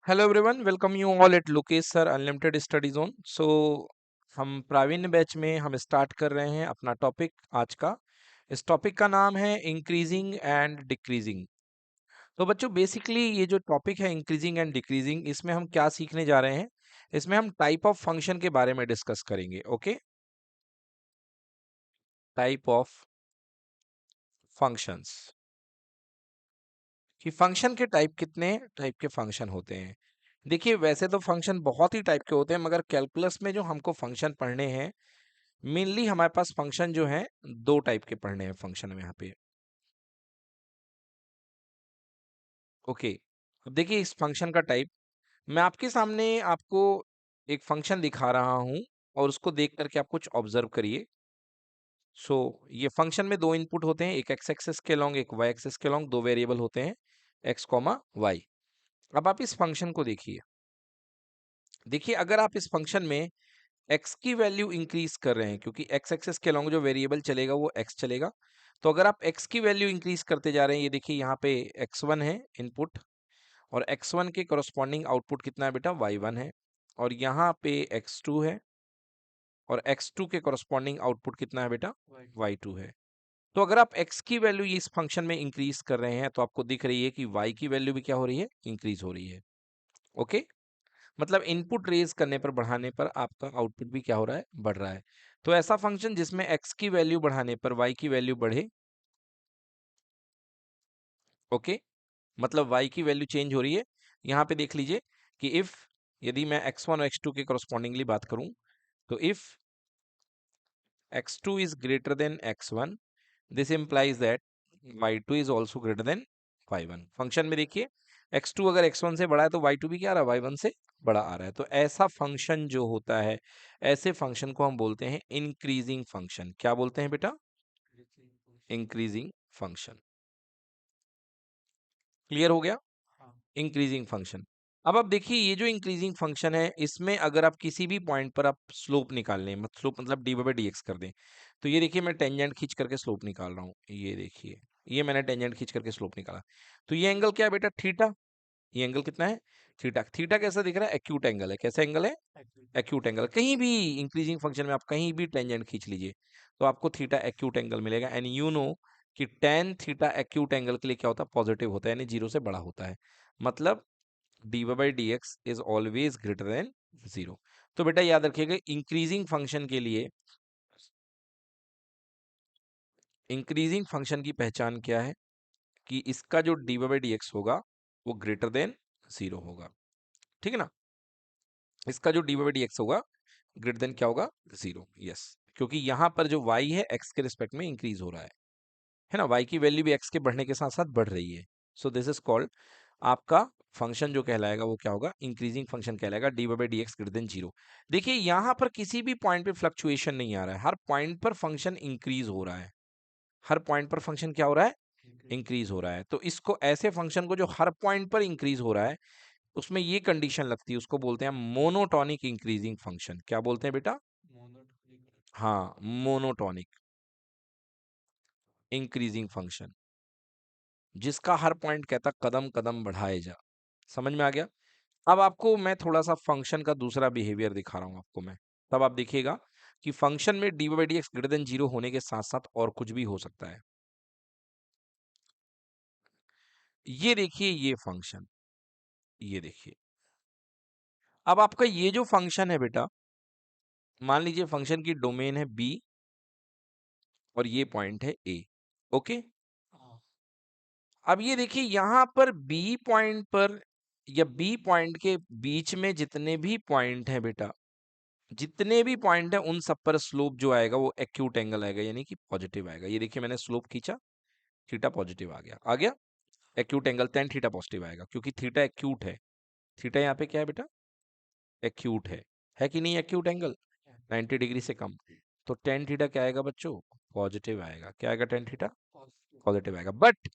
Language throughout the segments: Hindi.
Hello everyone, welcome you all at Lokesh sir unlimited study zone. हम प्रावीण्य बैच में हम स्टार्ट कर रहे हैं अपना टॉपिक आज का। इस टॉपिक का नाम है इंक्रीजिंग एंड डिक्रीजिंग। तो बच्चों, बेसिकली ये जो टॉपिक है इंक्रीजिंग एंड डिक्रीजिंग, इसमें हम क्या सीखने जा रहे हैं? इसमें हम टाइप ऑफ फंक्शन के बारे में डिस्कस करेंगे। ओके, टाइप ऑफ फंक्शंस, कि फंक्शन के टाइप कितने टाइप के फंक्शन होते हैं। देखिए, वैसे तो फंक्शन बहुत ही टाइप के होते हैं, मगर कैलकुलस में जो हमको फंक्शन पढ़ने हैं, मेनली हमारे पास फंक्शन जो है दो टाइप के पढ़ने हैं फंक्शन में यहाँ पे। ओके, अब देखिए इस फंक्शन का टाइप, मैं आपके सामने आपको एक फंक्शन दिखा रहा हूं और उसको देख करके आप कुछ ऑब्जर्व करिए। ये फंक्शन में दो इनपुट होते हैं, एक एक्स एक्सिस के लॉन्ग, एक वाई एक्सिस के लॉन्ग, दो वेरिएबल होते हैं एक्स कॉमा वाई। अब आप इस फंक्शन को देखिए। देखिए, अगर आप इस फंक्शन में x की वैल्यू इंक्रीज कर रहे हैं, क्योंकि x एक्सिस के लॉन्ग जो वेरिएबल चलेगा वो x चलेगा। तो अगर आप x की वैल्यू इंक्रीज करते जा रहे हैं, ये देखिए यहाँ पे x1 है इनपुट, और x1 के करस्पॉन्डिंग आउटपुट कितना है बेटा? y1 है। और यहाँ पे x2 है, और x2 के करस्पॉन्डिंग आउटपुट कितना है बेटा? y2 है। तो अगर आप x की वैल्यू इस फंक्शन में इंक्रीज कर रहे हैं, तो आपको दिख रही है कि y की वैल्यू भी क्या हो रही है? इंक्रीज हो रही है। ओके, मतलब इनपुट रेज करने पर, बढ़ाने पर आपका आउटपुट भी क्या हो रहा है? बढ़ रहा है। तो ऐसा फंक्शन जिसमें x की वैल्यू बढ़ाने पर y की वैल्यू बढ़े, ओके, मतलब y की वैल्यू चेंज हो रही है। यहाँ पे देख लीजिए कि इफ, यदि मैं x1 और x2 के करस्पॉन्डिंगली बात करूं, तो if x2 is greater than x1, this implies that y2 is also greater than y1। Function में देखिए, x2 अगर x1 से बड़ा है तो y2 भी क्या आ रहा है? y1 से बड़ा आ रहा है। तो ऐसा फंक्शन जो होता है, ऐसे फंक्शन को हम बोलते हैं इंक्रीजिंग फंक्शन। क्या बोलते हैं बेटा? Increasing function. क्लियर हो गया? Increasing function. अब आप देखिए, ये जो इंक्रीजिंग फंक्शन है, इसमें अगर आप किसी भी पॉइंट पर आप स्लोप निकाल लें, मतलब स्लोप मतलब डी बाई डी एक्स कर दें, तो ये देखिए मैं टेंजेंट खींच करके स्लोप निकाल रहा हूँ। ये देखिए, ये मैंने टेंजेंट खींच करके स्लोप निकाला। तो ये एंगल क्या है बेटा? थीटा। ये एंगल कितना है? थीटा। थीटा कैसा दिख रहा है? एक्यूट एंगल है। कैसा एंगल है? Acute angle. कहीं भी इंक्रीजिंग फंक्शन में आप कहीं भी टेंजेंट खींच लीजिए, तो आपको थीटा एक्यूट एंगल मिलेगा। एंड यू नो कि टेन थीटा एक्यूट एंगल के लिए क्या होता है? पॉजिटिव होता है, यानी जीरो से बड़ा होता है। मतलब dy by D X is always greater than zero. तो बेटा याद रखिएगा, इंक्रीजिंग फंक्शन के लिए इंक्रीजिंग फंक्शन की पहचान क्या है? कि इसका जो dy बाई डी एक्स होगा वो ग्रेटर देन जीरो होगा। ठीक है ना? इसका जो dy बाई डी एक्स होगा ग्रेटर देन क्या होगा? जीरो। यस, क्योंकि यहां पर जो y है x के रिस्पेक्ट में इंक्रीज हो रहा है ना? y की वैल्यू भी x के बढ़ने के साथ साथ बढ़ रही है। सो दिस इज कॉल्ड, आपका फंक्शन जो कहलाएगा वो क्या होगा? इंक्रीजिंग फंक्शन कहलाएगा, D by D X greater than zero. देखिए, यहां पर किसी भी पॉइंट पे फ्लक्चुएशन नहीं आ रहा है, हर पॉइंट पर फंक्शन इंक्रीज हो रहा है। हर पॉइंट पर फंक्शन क्या हो रहा है? इंक्रीज हो रहा है। तो इसको, ऐसे फंक्शन को जो हर पॉइंट पर इंक्रीज हो रहा है, उसमें ये कंडीशन लगती है, उसको बोलते हैं मोनोटॉनिक इंक्रीजिंग फंक्शन। क्या बोलते हैं बेटा? हाँ, मोनोटॉनिक इंक्रीजिंग फंक्शन, जिसका हर पॉइंट कहता कदम कदम बढ़ाए जा। समझ में आ गया? अब आपको मैं थोड़ा सा फंक्शन का दूसरा बिहेवियर दिखा रहा हूं आपको मैं, तब आप देखिएगा कि फंक्शन में D by D X greater than zero होने के साथ साथ और कुछ भी हो सकता है। ये देखिए, ये फंक्शन, ये देखिए, अब आपका ये जो फंक्शन है बेटा, मान लीजिए फंक्शन की डोमेन है बी और ये पॉइंट है ए। ओके, अब ये देखिए यहां पर बी पॉइंट पर, या बी पॉइंट के बीच में जितने भी पॉइंट है बेटा, जितने भी पॉइंट है उन सब पर स्लोप जो आएगा वो एक्यूट एंगल आएगा, यानी कि पॉजिटिव आएगा। ये देखिए मैंने स्लोप खींचा, थीटा पॉजिटिव आ गया, आ गया। Acute angle tan theta positive आएगा, क्योंकि थीटा एक्यूट है। थीटा यहाँ पे क्या है बेटा? एक्यूट है कि नहीं? एक्यूट एंगल 90 डिग्री से कम। तो टेन थीटा क्या आएगा बच्चों? पॉजिटिव आएगा। क्या आएगा? टेन थीटा पॉजिटिव आएगा। बट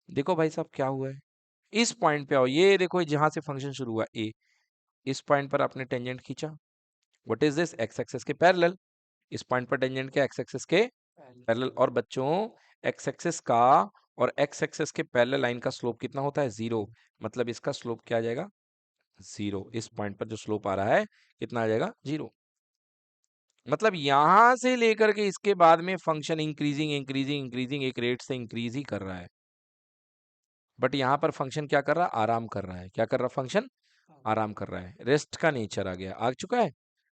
देखो भाई साहब, क्या हुआ है? इस पॉइंट पे आओ, ये देखो जहां से फंक्शन शुरू हुआ ए, इस पॉइंट पर आपने टेंजेंट खींचा। What is this? X axis के पैरेलल। इस पॉइंट पर टेंजेंट क्या? एक्स एक्सिस के पैरेलल। और बच्चों, एक्स एक्सिस का और एक्स एक्सिस के पैरेलल लाइन का स्लोप कितना होता है? जीरो। मतलब इसका स्लोप क्या आ जाएगा? 0। इस पॉइंट पर जो स्लोप आ रहा है कितना आ जाएगा? 0। मतलब यहां से लेकर के इसके बाद में फंक्शन इंक्रीजिंग इंक्रीजिंग इंक्रीजिंग एक रेट से इंक्रीज ही कर रहा है, बट यहां पर फंक्शन क्या कर रहा है? आराम कर रहा है। क्या कर रहा है फंक्शन? आराम कर रहा है। रेस्ट का नेचर आ गया, आ चुका है।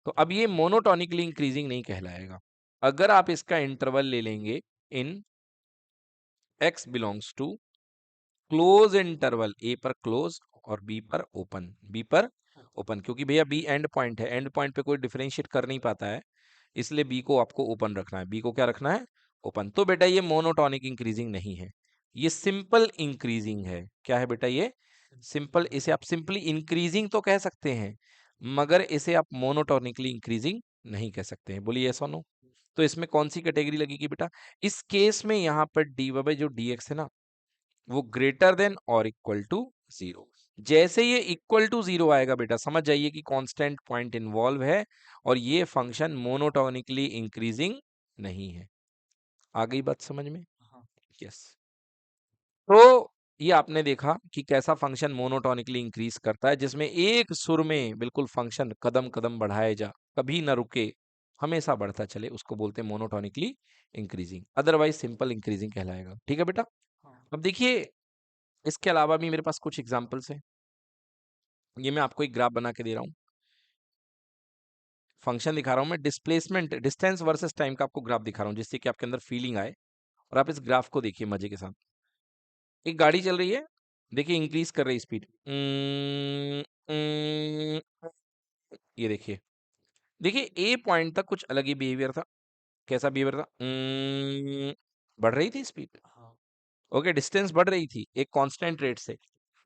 तो अब ये मोनोटोनिकली इंक्रीजिंग नहीं कहलाएगा। अगर आप इसका इंटरवल ले लेंगे in x belongs to close interval, A पर क्लोज और बी पर ओपन, बी पर ओपन, क्योंकि भैया बी एंड पॉइंट है, एंड पॉइंट पे कोई डिफरेंशिएट कर नहीं पाता है, इसलिए बी को आपको ओपन रखना है। बी को क्या रखना है? ओपन। तो बेटा ये मोनोटोनिक इंक्रीजिंग नहीं है, ये सिंपल इंक्रीजिंग है। क्या है बेटा? ये सिंपल। इसे आप सिंपली इंक्रीजिंग तो कह सकते हैं, मगर इसे आप मोनोटोनिकली इंक्रीजिंग नहीं कह सकते हैं। बोलिए यस और नो। तो इसमें कौन सी कैटेगरी लगेगी बेटा? इस केस में यहाँ पर डी बाई जो डी एक्स है ना, वो ग्रेटर देन और इक्वल टू 0। जैसे ये इक्वल टू 0 आएगा बेटा, समझ जाइए कि कांस्टेंट पॉइंट इन्वॉल्व है और ये फंक्शन मोनोटोनिकली इंक्रीजिंग नहीं है। आ गई बात समझ में? यस। तो ये आपने देखा कि कैसा फंक्शन मोनोटोनिकली इंक्रीज करता है, जिसमें एक सुर में बिल्कुल फंक्शन कदम कदम बढ़ाए जा, कभी ना रुके, हमेशा बढ़ता चले, उसको बोलते हैं monotonically increasing. Otherwise simple increasing कहलाएगा। ठीक है बेटा। अब देखिए, इसके अलावा भी मेरे पास कुछ एग्जांपल्स हैं। ये मैं आपको एक ग्राफ बना के दे रहा हूँ, फंक्शन दिखा रहा हूँ मैं, डिस्प्लेसमेंट डिस्टेंस वर्सेस टाइम का आपको ग्राफ दिखा रहा हूँ, जिससे कि आपके अंदर फीलिंग आए। और आप इस ग्राफ को देखिए मजे के साथ। एक गाड़ी चल रही है, देखिए इंक्रीज कर रही स्पीड, ये देखिए। देखिए ए पॉइंट तक कुछ अलग ही बिहेवियर था। कैसा बिहेवियर था? बढ़ रही थी स्पीड। ओके, डिस्टेंस बढ़ रही थी एक कांस्टेंट रेट से,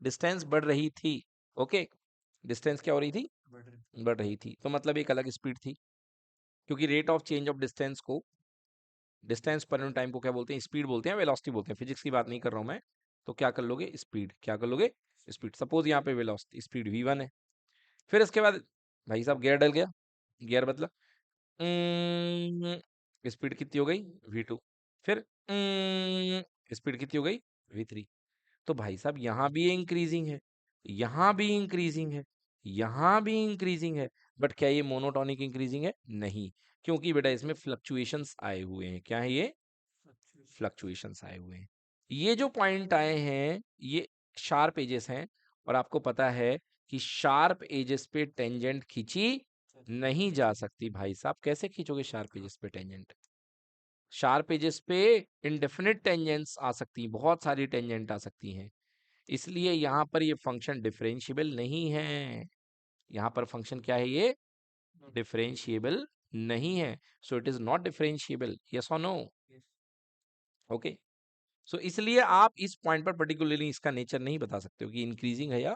डिस्टेंस बढ़ रही थी। ओके, डिस्टेंस क्या हो रही थी? बढ़ रही थी। तो मतलब एक अलग स्पीड थी, क्योंकि rate of change of distance को, डिस्टेंस पर यूनिट टाइम को क्या बोलते हैं? स्पीड बोलते हैं, वेलोसिटी बोलते हैं। फिजिक्स की बात नहीं कर रहा हूं मैं। तो क्या कर लोगे? स्पीड। क्या कर लोगे? स्पीड। सपोज यहाँ पे वेलोसिटी स्पीड v1 है, फिर इसके बाद भाई साहब गियर डल गया, गियर बदला, स्पीड कितनी हो गई? v2। फिर स्पीड कितनी हो गई? v3। तो भाई साहब यहाँ भी इंक्रीजिंग है, यहाँ भी इंक्रीजिंग है, यहाँ भी इंक्रीजिंग है, बट क्या ये मोनोटोनिक इंक्रीजिंग है? नहीं, क्योंकि बेटा इसमें फ्लक्चुएशंस आए हुए हैं। क्या है ये? फ्लक्चुएशंस आए हुए हैं। ये जो पॉइंट आए हैं ये शार्प एजेस हैं, और आपको पता है कि शार्प एजेस पे टेंजेंट खींची नहीं जा सकती। भाई साहब कैसे खींचोगे शार्प एजेस पे टेंजेंट? शार्प एजेस पे इनडेफिनिट टेंजेंट्स आ सकती हैं, बहुत सारी टेंजेंट आ सकती हैं, इसलिए यहाँ पर ये फंक्शन डिफरेंशिएबल नहीं है। यहाँ पर फंक्शन क्या है? ये डिफरेंशिएबल नहीं है। So it is not differentiable. Yes और नो? ओके। सो इसलिए आप इस पॉइंट पर पर्टिकुलरली इसका नेचर नहीं बता सकते हो कि इंक्रीजिंग है या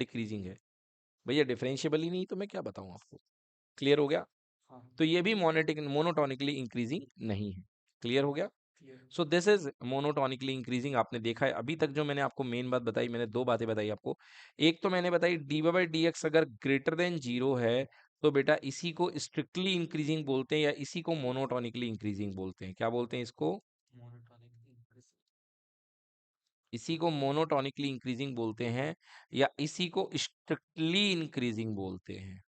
डिक्रीजिंग है। भैया डिफरेंशिएबल ही नहीं तो मैं क्या बताऊं आपको? क्लियर हो गया? तो ये भी मोनोटोनिकली इंक्रीजिंग नहीं है। क्लियर हो गया? So this is monotonically increasing. आपने देखा है अभी तक जो मैंने आपको मेन बात बताई, मैंने दो बातें बताई आपको। एक तो मैंने बताई D Y by D X अगर ग्रेटर देन 0 है, तो बेटा इसी को स्ट्रिक्टली इंक्रीजिंग बोलते हैं, या इसी को मोनोटोनिकली इंक्रीजिंग बोलते हैं। क्या बोलते हैं इसको? इसी को मोनोटोनिकली इंक्रीजिंग बोलते हैं, या इसी को स्ट्रिक्टली इंक्रीजिंग बोलते हैं,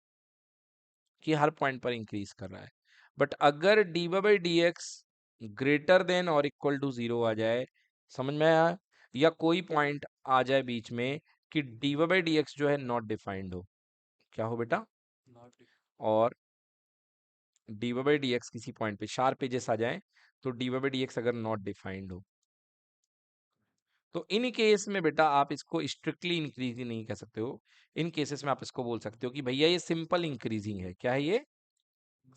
कि हर पॉइंट पर इंक्रीज कर रहा है। बट अगर D Y by D X greater than और इक्वल टू 0 आ जाए, समझ में आया? या कोई पॉइंट आ जाए बीच में कि D Y by D X जो है नॉट डिफाइंड हो, क्या हो बेटा? और D Y by D X किसी पॉइंट पे शार्प एजेस आ जाए, तो D Y by D X अगर नॉट डिफाइंड हो, तो इन केस में बेटा आप इसको स्ट्रिक्टली इंक्रीजिंग नहीं कह सकते हो। इन केसेस में आप इसको बोल सकते हो कि भैया ये सिंपल इंक्रीजिंग है। क्या है ये?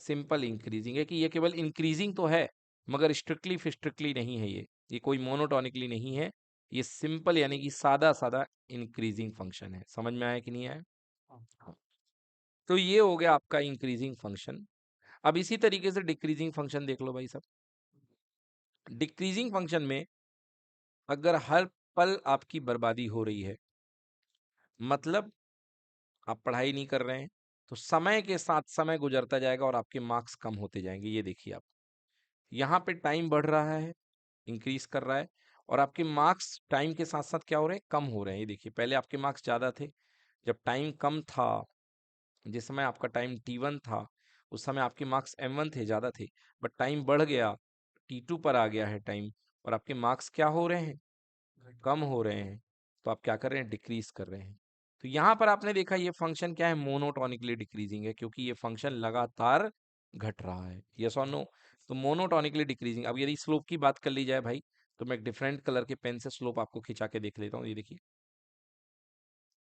सिंपल इंक्रीजिंग है, कि ये केवल इंक्रीजिंग तो है, मगर स्ट्रिक्टली नहीं है। ये कोई मोनोटोनिकली नहीं है, ये सिंपल यानी कि सादा सादा इंक्रीजिंग फंक्शन है। समझ में आया कि नहीं आया? हाँ। तो ये हो गया आपका इंक्रीजिंग फंक्शन। अब इसी तरीके से डिक्रीजिंग फंक्शन देख लो भाई साहब। डिक्रीजिंग फंक्शन में अगर हर पल आपकी बर्बादी हो रही है, मतलब आप पढ़ाई नहीं कर रहे हैं, तो समय के साथ समय गुजरता जाएगा और आपके मार्क्स कम होते जाएंगे। ये देखिए आप, यहाँ पे टाइम बढ़ रहा है, इंक्रीज कर रहा है, और आपके मार्क्स टाइम के साथ साथ क्या हो रहे हैं? कम हो रहे हैं। ये देखिए, पहले आपके मार्क्स ज्यादा थे, जब टाइम कम था, जिस समय आपका टाइम T1 था, उस समय आपके मार्क्स M1 थे, ज्यादा थे, बट टाइम बढ़ गया, T2 पर आ गया है टाइम, और आपके मार्क्स क्या हो रहे हैं, कम हो रहे हैं, तो आप क्या कर रहे हैं, डिक्रीज कर रहे हैं। तो यहाँ पर आपने देखा ये फंक्शन क्या है, मोनोटोनिकली डिक्रीजिंग है, क्योंकि ये फंक्शन लगातार घट रहा है। यस और नो? तो मोनोटोनिकली डिक्रीजिंग। अब यदि स्लोप की बात कर ली जाए भाई, तो मैं एक डिफरेंट कलर के पेन से स्लोप आपको खिंचा के देख लेता हूँ। ये देखिए,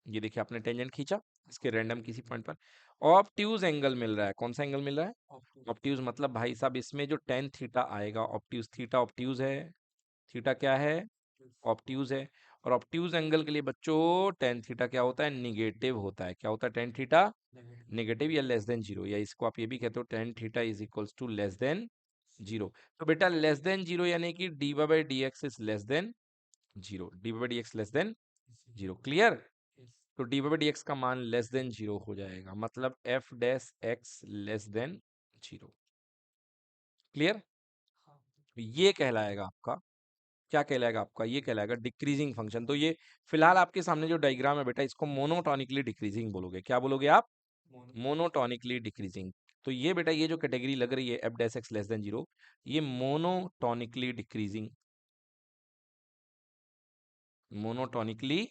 ये देखिए आपने टेंजेंट खींचा इसके रैंडम किसी पॉइंट पर, ऑब्ट्यूज एंगल मिल रहा है। कौन सा एंगल मिल रहा है, ऑब्ट्यूज। मतलब भाई साहब इसमें जो टेन थीटा आएगा, ऑब्ट्यूज, थीटा ऑब्ट्यूज है, थीटा क्या है, ऑब्ट्यूज है। और ऑब्ट्यूज एंगल के लिए बच्चों टेन थीटा क्या होता है, निगेटिव होता है। क्या होता है टेन थीटा, नेगेटिव या लेस देन जीरो, या इसको आप ये भी कहते हो tan theta is equals to less than zero. तो बेटा लेस देन जीरो यानी कि D Y by D X is less than zero, D Y by D X less than zero. Clear? तो डी बाई डी एक्स का मान लेस देन जीरो हो जाएगा, मतलब F dash X less than zero. Clear? ये कहलाएगा आपका, क्या कहलाएगा आपका, ये कहलाएगा डिक्रीजिंग फंक्शन। तो ये फिलहाल आपके सामने जो डायग्राम है बेटा, इसको मोनोटोनिकली डिक्रीजिंग बोलोगे। क्या बोलोगे आप, मोनोटोनिकली डिक्रीजिंग। तो ये बेटा ये जो कैटेगरी लग रही है F dash X less than zero, ये मोनोटोनिकली डिक्रीजिंग, मोनोटोनिकली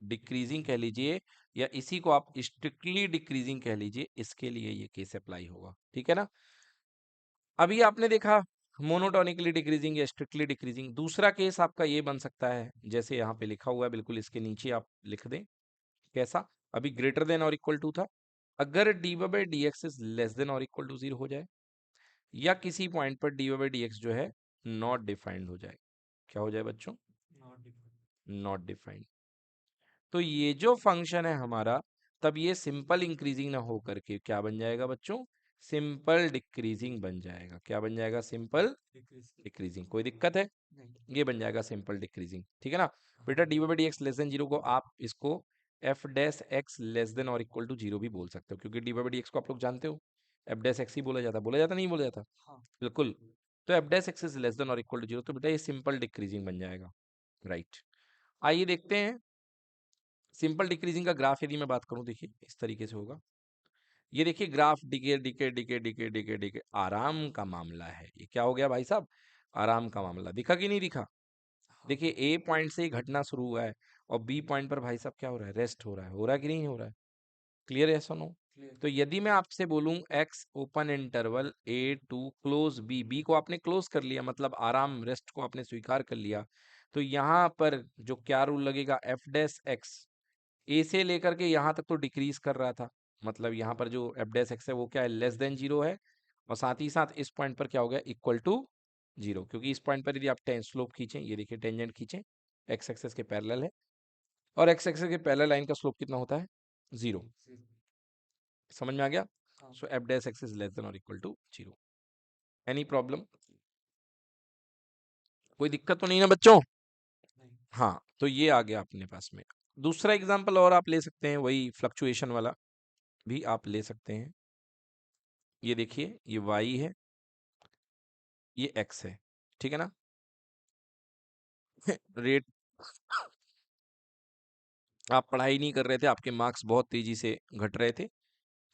डिक्रीजिंग कह लीजिए, या इसी को आप स्ट्रिक्टली डिक्रीजिंग कह लीजिए, इसके लिए ये केस अप्लाई होगा। ठीक है ना? अभी आपने देखा मोनोटोनिकली डिक्रीजिंग या स्ट्रिक्टली डिक्रीजिंग। दूसरा केस आपका ये बन सकता है, जैसे यहाँ पे लिखा हुआ है, बिल्कुल इसके नीचे आप लिख दें। कैसा, अभी ग्रेटर देन और इक्वल टू था, अगर D Y by D X is less than और इक्वल टू जीरो हो जाए, या किसी पॉइंट पर D Y by D X जो है नॉट डिफाइंड हो जाए। क्या हो जाए बच्चों, नॉट डिफाइंड। तो ये जो फंक्शन है हमारा, तब ये सिंपल इंक्रीजिंग ना हो करके क्या बन जाएगा बच्चों, सिंपल डिक्रीजिंग बन जाएगा। क्या बन जाएगा, सिंपल डिक्रीजिंग। कोई दिक्कत है, ये बन जाएगा सिंपल डिक्रीजिंग। ठीक है ना बेटा? D by D X less than zero को आप इसको F dash X less than और इक्वल टू जीरो भी बोल सकते हो, क्योंकि डी बाई डी एक्स को आप लोग जानते हो, एफ डैश एक्स ही बोला जाता, बोला जाता नहीं बोला जाता, बिल्कुल। तो F dash X is less than और इक्वल टू जीरो, तो बेटा ये सिंपल डिक्रीजिंग बन जाएगा। राइट, आइए देखते हैं सिंपल डिक्रीजिंग का ग्राफ। यदि मैं बात करूं, देखिए इस तरीके से होगा। ये देखिए graph decay decay decay decay decay decay, आराम का मामला है। ये क्या हो गया भाई साहब, आराम का मामला। दिखा कि नहीं दिखा? देखिए ए पॉइंट से ही घटना शुरू हुआ है, और बी पॉइंट पर भाई साहब क्या हो रहा है, रेस्ट हो रहा है। हो रहा है कि नहीं हो रहा है? क्लियर है, सुनो। तो यदि मैं आपसे बोलूं X open interval A to close B, B को आपने क्लोज कर लिया, मतलब आराम, रेस्ट को आपने स्वीकार कर लिया, तो यहाँ पर जो क्या रूल लगेगा, एफ डैश एक्स ए से लेकर के यहाँ तक तो डिक्रीज कर रहा था, मतलब यहाँ पर जो एफ डैश एक्स है वो क्या है, लेस देन जीरो है, और साथ ही साथ इस पॉइंट पर क्या हो गया, इक्वल टू जीरो। क्योंकि इस पॉइंट पर यदि आप टेन स्लोप खींचें, ये देखिए टेंजेंट खींचें, एक्स एक्सेस के पैरेलल है, और एक्स एक्सेस के पैरेलल लाइन का स्लोप कितना होता है, जीरो। समझ में आ गया? So F dash X is less than और equal to zero. Any problem, कोई दिक्कत तो नहीं ना बच्चों? हाँ, तो ये आ गया अपने पास में। दूसरा एग्जांपल और आप ले सकते हैं, वही फ्लक्चुएशन वाला भी आप ले सकते हैं। ये देखिए ये y है, ये x है, ठीक है ना? रेट, आप पढ़ाई नहीं कर रहे थे, आपके मार्क्स बहुत तेजी से घट रहे थे,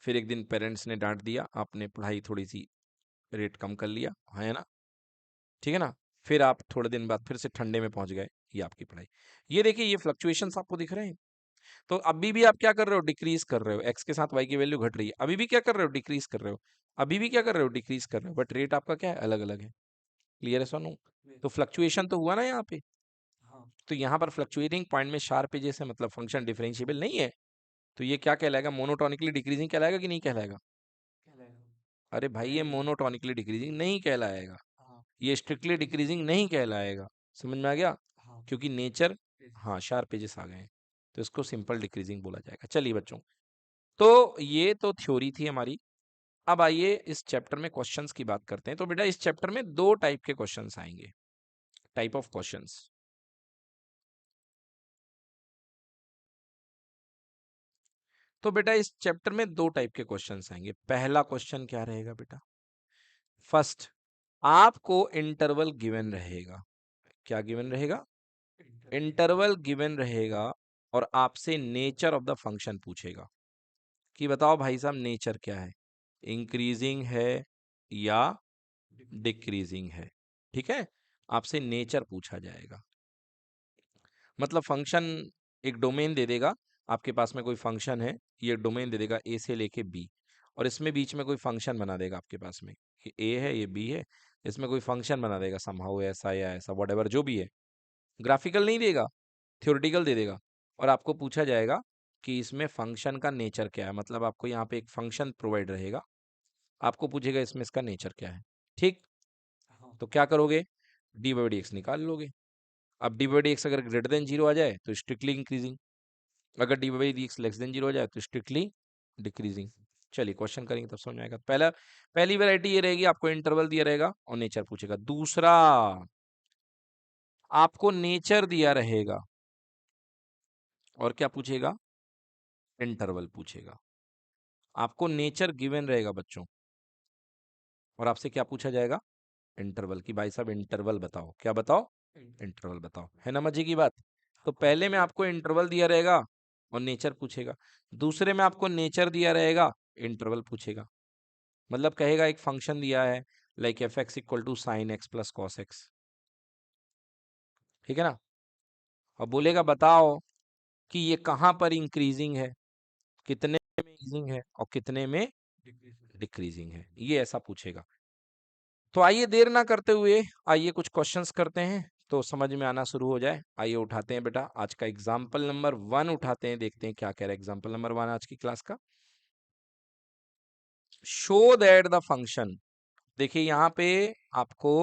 फिर एक दिन पेरेंट्स ने डांट दिया, आपने पढ़ाई थोड़ी सी रेट कम कर लिया, है ना? ठीक है ना? फिर आप थोड़े दिन बाद फिर से ठंडे में पहुंच गए, ये आपकी पढ़ाई। ये देखिए ये फ्लक्चुएशंस आपको दिख रहे हैं। तो अभी भी आप क्या कर रहे हो, डिक्रीज कर रहे हो, एक्स के साथ वाई की वैल्यू घट रही है, अभी भी क्या कर रहे हो, डिक्रीज कर रहे हो, अभी भी क्या कर रहे हो, डिक्रीज कर रहे हो, बट रेट आपका क्या है, अलग अलग है। क्लियर है सोनू? तो फ्लक्चुएशन तो हुआ ना यहाँ पे। तो यहाँ पर फ्लक्चुएटिंग पॉइंट में शार्प एजेस है, मतलब फंक्शन डिफरेंशिएबल नहीं है, तो ये क्या कहलाएगा, मोनोटोनिकली डिक्रीजिंग कहलाएगा कि नहीं कहलाएगा? अरे भाई ये मोनोटोनिकली डिक्रीजिंग नहीं कहलाएगा, ये स्ट्रिक्टली डिक्रीजिंग नहीं कहलाएगा। समझ में आ गया? क्योंकि नेचर, हाँ शार्प एजेस आ गए हैं, तो इसको सिंपल डिक्रीजिंग बोला जाएगा। चलिए बच्चों, तो ये तो थ्योरी थी हमारी। अब आइए इस चैप्टर में क्वेश्चंस की बात करते हैं। तो बेटा इस चैप्टर में दो टाइप के क्वेश्चंस आएंगे, टाइप ऑफ क्वेश्चंस। तो बेटा इस चैप्टर में दो टाइप के क्वेश्चंस आएंगे। पहला क्वेश्चन क्या रहेगा बेटा, फर्स्ट, आपको इंटरवल गिवन रहेगा। क्या गिवन रहेगा, इंटरवल गिवन रहेगा, और आपसे नेचर ऑफ द फंक्शन पूछेगा कि बताओ भाई साहब नेचर क्या है, इंक्रीजिंग है या डिक्रीजिंग है। ठीक है, आपसे नेचर पूछा जाएगा। मतलब फंक्शन एक डोमेन दे देगा, आपके पास में कोई फंक्शन है, ये डोमेन दे देगा ए से लेके बी, और इसमें बीच में कोई फंक्शन बना देगा आपके पास में, ये ए है ये बी है, इसमें कोई फंक्शन बना देगा समहाउ ऐसा या ऐसा व्हाटएवर जो भी है, ग्राफिकल नहीं देगा, थ्योरेटिकल दे देगा, और आपको पूछा जाएगा कि इसमें फंक्शन का नेचर क्या है। मतलब आपको यहाँ पे एक फंक्शन प्रोवाइड रहेगा, आपको पूछेगा इसमें इसका नेचर क्या है। ठीक, तो क्या करोगे, डी बाई डी एक्स निकाल लोगे। अब डी बाई डी एक्स अगर ग्रेटर देन जीरो आ जाए तो स्ट्रिक्टली इंक्रीजिंग, अगर D by D X less than zero आ जाए तो स्ट्रिक्टली डिक्रीजिंग। चलिए क्वेश्चन करेंगे तब समझ में आएगा। पहली वैरायटी ये रहेगी, आपको इंटरवल दिया रहेगा और नेचर पूछेगा। दूसरा, आपको नेचर दिया रहेगा और क्या पूछेगा, इंटरवल पूछेगा। आपको नेचर गिवन रहेगा बच्चों, और आपसे क्या पूछा जाएगा, इंटरवल की। भाई साहब इंटरवल बताओ, क्या बताओ, इंटरवल बताओ। है ना मजे की बात। तो पहले में आपको इंटरवल दिया रहेगा और नेचर पूछेगा, दूसरे में आपको नेचर दिया रहेगा, इंटरवल पूछेगा। मतलब कहेगा एक फंक्शन दिया है like f x equal to sine x plus cos x, ठीक है ना, और बोलेगा बताओ कि ये कहाँ पर इंक्रीजिंग है, कितने में इंक्रीजिंग है और कितने में डिक्रीजिंग है, ये ऐसा पूछेगा। तो आइए देर ना करते हुए आइए कुछ क्वेश्चंस करते हैं तो समझ में आना शुरू हो जाए। आइए उठाते हैं बेटा आज का एग्जाम्पल नंबर 1 उठाते हैं, देखते हैं क्या कह रहा है एग्जाम्पल नंबर 1 आज की क्लास का। शो दैट द फंक्शन, देखिए यहाँ पे आपको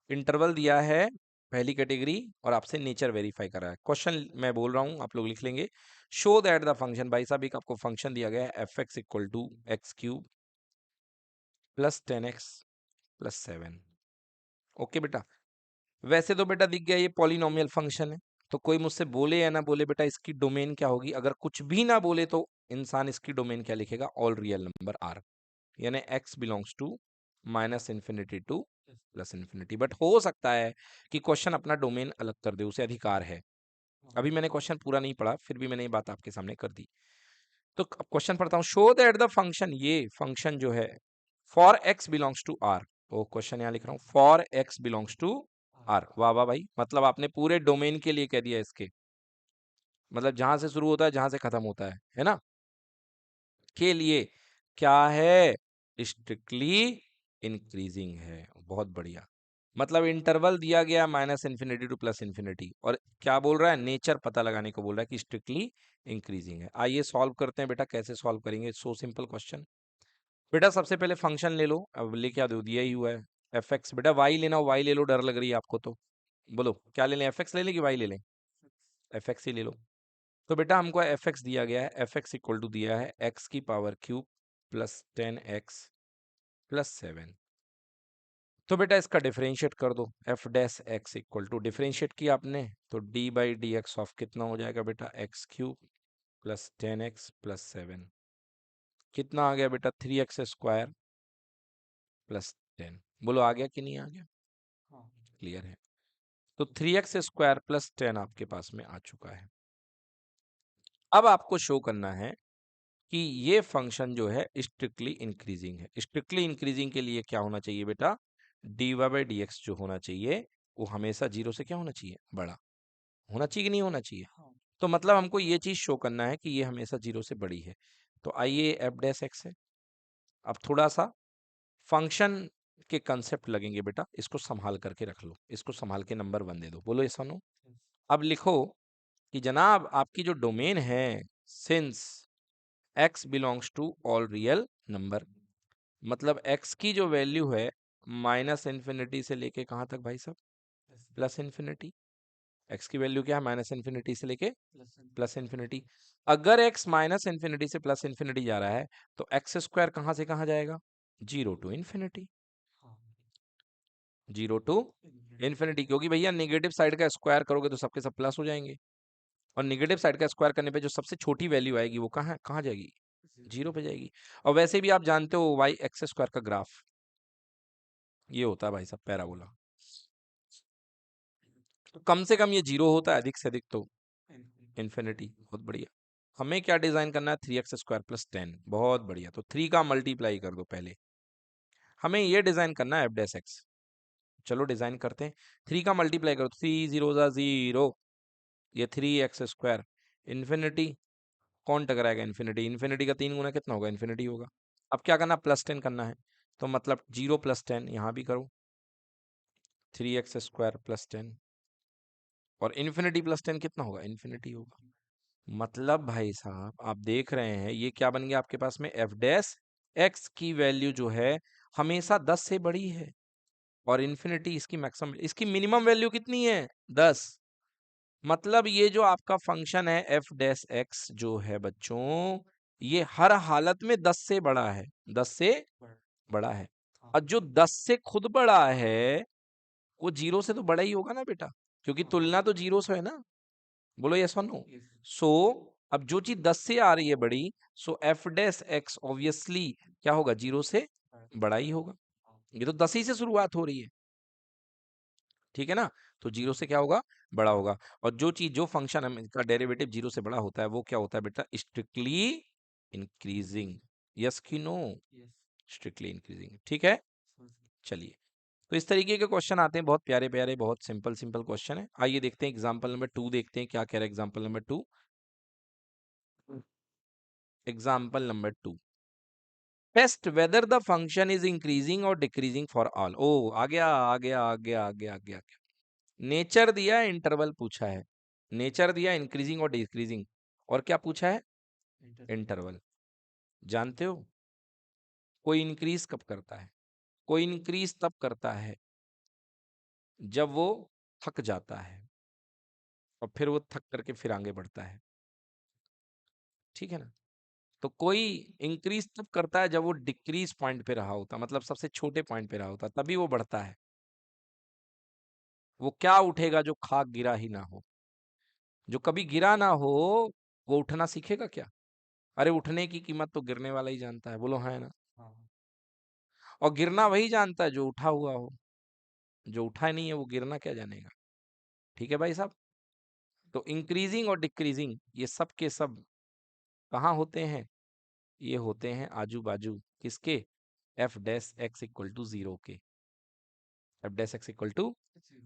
इंटरवल दिया है पहली कैटेगरी और आपसे नेचर वेरीफाई करा है। क्वेश्चन मैं बोल रहा हूं, आप लोग लिख लेंगे। शो दैट द फंक्शन, भाई साहब एक आपको फंक्शन दिया गया है f x equal to x cube plus 10x plus 7। Okay बेटा, वैसे तो बेटा दिख गया ये पॉलिनोमियल फंक्शन है, तो कोई मुझसे बोले या ना बोले बेटा इसकी डोमेन क्या होगी, अगर कुछ भी ना बोले तो इंसान इसकी डोमेन क्या लिखेगा, ऑल रियल नंबर आर, यानी x belongs to minus infinity to plus infinity. But हो सकता है कि क्वेश्चन अपना डोमेन अलग कर दे, उसे अधिकार है। अभी मैंने क्वेश्चन पूरा नहीं पढ़ा, फिर भी मैंने ये बात आपके सामने कर दी। तो क्वेश्चन पढ़ता हूँ, शो दैट द फंक्शन, ये फंक्शन जो है for x belongs to r, वो क्वेश्चन यहाँ लिख रहा हूँ, for x belongs to r। वाह वाह भाई, मतलब आपने पूरे डोमेन के लिए कह दिया इसके, मतलब जहां से शुरू होता है जहां से खत्म होता है ना, के लिए क्या है, स्ट्रिक्टली इंक्रीजिंग है। बहुत बढ़िया, मतलब इंटरवल दिया गया minus infinity to plus infinity, और क्या बोल रहा है, नेचर पता लगाने को बोल रहा है कि स्ट्रिक्टली इंक्रीजिंग है। आइए सॉल्व करते हैं बेटा, कैसे सॉल्व करेंगे, सो सिंपल क्वेश्चन। बेटा सबसे पहले फंक्शन ले लो, अब लेके आ दो, दिया ही हुआ है एफ एक्स। बेटा वाई लेना हो वाई ले लो, डर लग रही है आपको तो बोलो क्या ले लें, एफ एक्स ले लें कि वाई ले लें, एफ एक्स ही ले लो। तो बेटा हमको एफ एक्स दिया गया है, एफ एक्स इक्वल टू दिया है एक्स की power cube plus 10x plus 7। तो बेटा इसका डिफरेंशिएट कर दो, f dash x equal to, differentiate किया आपने तो D by D x of कितना हो जाएगा बेटा, x cube plus 10x plus 7, कितना आ गया बेटा, 3x स्क्वायर प्लस 10। बोलो आ गया कि नहीं आ गया, क्लियर है। तो 3x स्क्वायर प्लस 10 आपके पास में आ चुका है। अब आपको शो करना है कि ये फंक्शन जो है स्ट्रिक्टली इंक्रीजिंग है। स्ट्रिक्टली इंक्रीजिंग के लिए क्या होना चाहिए बेटा, dy बाई डी एक्स जो होना चाहिए वो हमेशा जीरो से क्या होना चाहिए, बड़ा होना चाहिए कि नहीं होना चाहिए। तो मतलब हमको ये चीज शो करना है कि ये हमेशा जीरो से बड़ी है। तो आइए एफ डैश एक्स है, अब थोड़ा सा फंक्शन के कंसेप्ट लगेंगे बेटा, इसको संभाल करके रख लो, इसको संभाल के नंबर 1 दे दो, बोलो ऐसा नो। अब लिखो कि जनाब आपकी जो डोमेन है, since x belongs to all real number, मतलब x की जो वैल्यू है माइनस इन्फिनिटी से लेके कहां तक भाई साहब, प्लस इन्फिनिटी। x की वैल्यू क्या है, माइनस इन्फिनिटी से लेके प्लस इन्फिनिटी। अगर x माइनस इन्फिनिटी से प्लस इन्फिनिटी जा रहा है तो एक्स स्क्वायर कहां से कहां जाएगा, zero to infinity, zero to infinity, क्योंकि भैया नेगेटिव साइड का स्क्वायर करोगे तो सबके सब प्लस हो जाएंगे, और नेगेटिव साइड का स्क्वायर करने पे जो सबसे छोटी वैल्यू आएगी वो कहाँ कहाँ जाएगी, जीरो पे जाएगी। और वैसे भी आप जानते हो वाई एक्स स्क्वायर का ग्राफ ये होता है भाई साहब पैराबोला, तो कम से कम ये जीरो होता है, अधिक से अधिक तो इन्फिनिटी, बहुत बढ़िया। हमें क्या डिजाइन करना है, 3x² + 10, बहुत बढ़िया। तो 3 का मल्टीप्लाई कर दो पहले, हमें ये डिजाइन करना है f'(x). चलो डिजाइन करते हैं। 3 का मल्टीप्लाई करो, 3 0 0, ये 3x²। इन्फिनिटी, कौन टकराएगा इन्फिनिटी, इन्फिनिटी का 3 गुना कितना होगा, इन्फिनिटी होगा। अब क्या करना, +10 करना है, तो मतलब 0 + 10 यहाँ भी करो, 3x² + 10, और इन्फिनिटी +10 कितना होगा, इन्फिनिटी होगा। मतलब भाई साहब आप देख रहे हैं ये क्या बन गया आपके पास में, f' की वैल्यू जो है हमेशा 10 से बड़ी है, और इन्फिनिटी इसकी मैक्सिमम, इसकी मिनिमम वैल्यू कितनी है, 10। मतलब ये जो आपका फंक्शन है f'(x) जो है बच्चों, ये हर हालत में 10 से बड़ा है, 10 से बड़ा है। और जो 10 से खुद बड़ा है वो 0 से तो बड़ा ही होगा ना बेटा, क्योंकि तुलना तो 0 से है ना। बोलो यस और नो। सो अब जो चीज 10 से आ रही है बड़ी, सो f'(x) ऑब्वियसली क्या होगा, 0 से बड़ा ही होगा। ये तो 10 ही से शुरुआत हो रही है, ठीक है ना। तो 0 से क्या होगा, बड़ा होगा। और जो चीज, जो फंक्शन है इसका डेरिवेटिव 0 से बड़ा होता है, वो क्या होता है बेटा, स्ट्रिक्टली इंक्रीजिंग। यस कि नो, स्ट्रिक्टली इंक्रीजिंग, ठीक है। चलिए, तो इस तरीके के क्वेश्चन आते हैं, बहुत प्यारे प्यारे, बहुत सिंपल सिंपल क्वेश्चन है। आइए देखते हैं एग्जाम्पल नंबर 2, देखते हैं क्या कह रहा है example number 2। Example number 2, test whether the function is increasing और डिक्रीजिंग फॉर ऑल। ओ आ गया आ गया आ गया आ गया आ गया। नेचर दिया, इंटरवल पूछा है। नेचर दिया इंक्रीजिंग और डिक्रीजिंग, और क्या पूछा है, इंटरवल। जानते हो कोई इंक्रीज कब करता है, कोई इंक्रीज तब करता है जब वो थक जाता है, और फिर वो थक करके फिर आगे बढ़ता है, ठीक है ना। तो कोई इंक्रीज तब करता है जब वो डिक्रीज पॉइंट पे रहा होता, मतलब सबसे छोटे पॉइंट पे रहा होता, तभी वो बढ़ता है। वो क्या उठेगा जो खाक गिरा ही ना हो, जो कभी गिरा ना हो, वो उठना सीखेगा क्या। अरे उठने की कीमत तो गिरने वाला ही जानता है, बोलो हाँ है ना। और गिरना वही जानता है जो उठा हुआ हो, जो उठा नहीं है वो गिरना क्या जानेगा, ठीक है भाई साहब। तो इंक्रीजिंग और डिक्रीजिंग ये सब के सब कहाँ होते हैं, ये होते हैं आजू बाजू किसके, f'(x) = 0 के, f'(x) =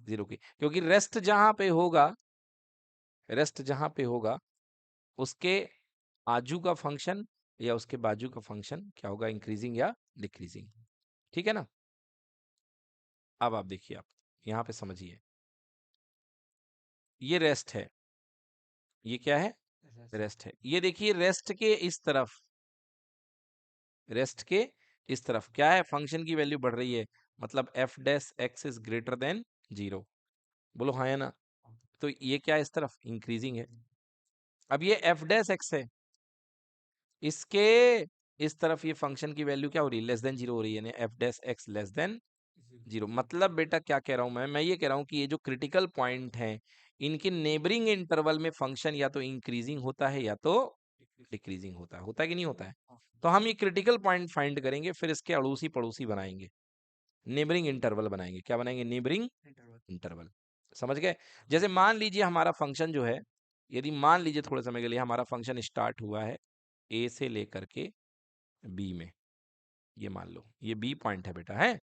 0 के। क्योंकि रेस्ट जहां पे होगा, रेस्ट जहां पे होगा उसके आजू का फंक्शन या उसके बाजू का फंक्शन क्या होगा, इंक्रीजिंग या डिक्रीजिंग, ठीक है ना। अब आप देखिए, आप यहाँ पे समझिए, ये रेस्ट है, ये क्या है, रेस्ट है। ये देखिए रेस्ट के इस तरफ, रेस्ट के इस तरफ क्या है, फंक्शन की वैल्यू बढ़ रही है, मतलब f'(x) इज ग्रेटर देन 0। बोलो हाँ है ना। तो ये क्या है, इस तरफ इंक्रीजिंग है। अब ये f'(x) है, इसके इस तरफ ये फंक्शन की वैल्यू क्या हो रही है, <<0 हो रही है, यानी f'(x) <0। मतलब बेटा क्या कह रहा हूं मैं ये कह रहा हूं कि ये जो क्रिटिकल पॉइंट है, इनके नेबरिंग इंटरवल में फंक्शन या तो इंक्रीजिंग होता है या तो डिक्रीजिंग होता है कि नहीं होता है। तो हम ये क्रिटिकल पॉइंट फाइंड करेंगे, फिर इसके अड़ोसी पड़ोसी बनाएंगे, नेबरिंग इंटरवल बनाएंगे। क्या बनाएंगे, नेबरिंग इंटरवल। समझ गए। जैसे मान लीजिए हमारा फंक्शन जो है, यदि मान लीजिए थोड़े समय के लिए हमारा फंक्शन स्टार्ट हुआ है ए से लेकर के बी में, ये मान लो ये बी पॉइंट है बेटा, है,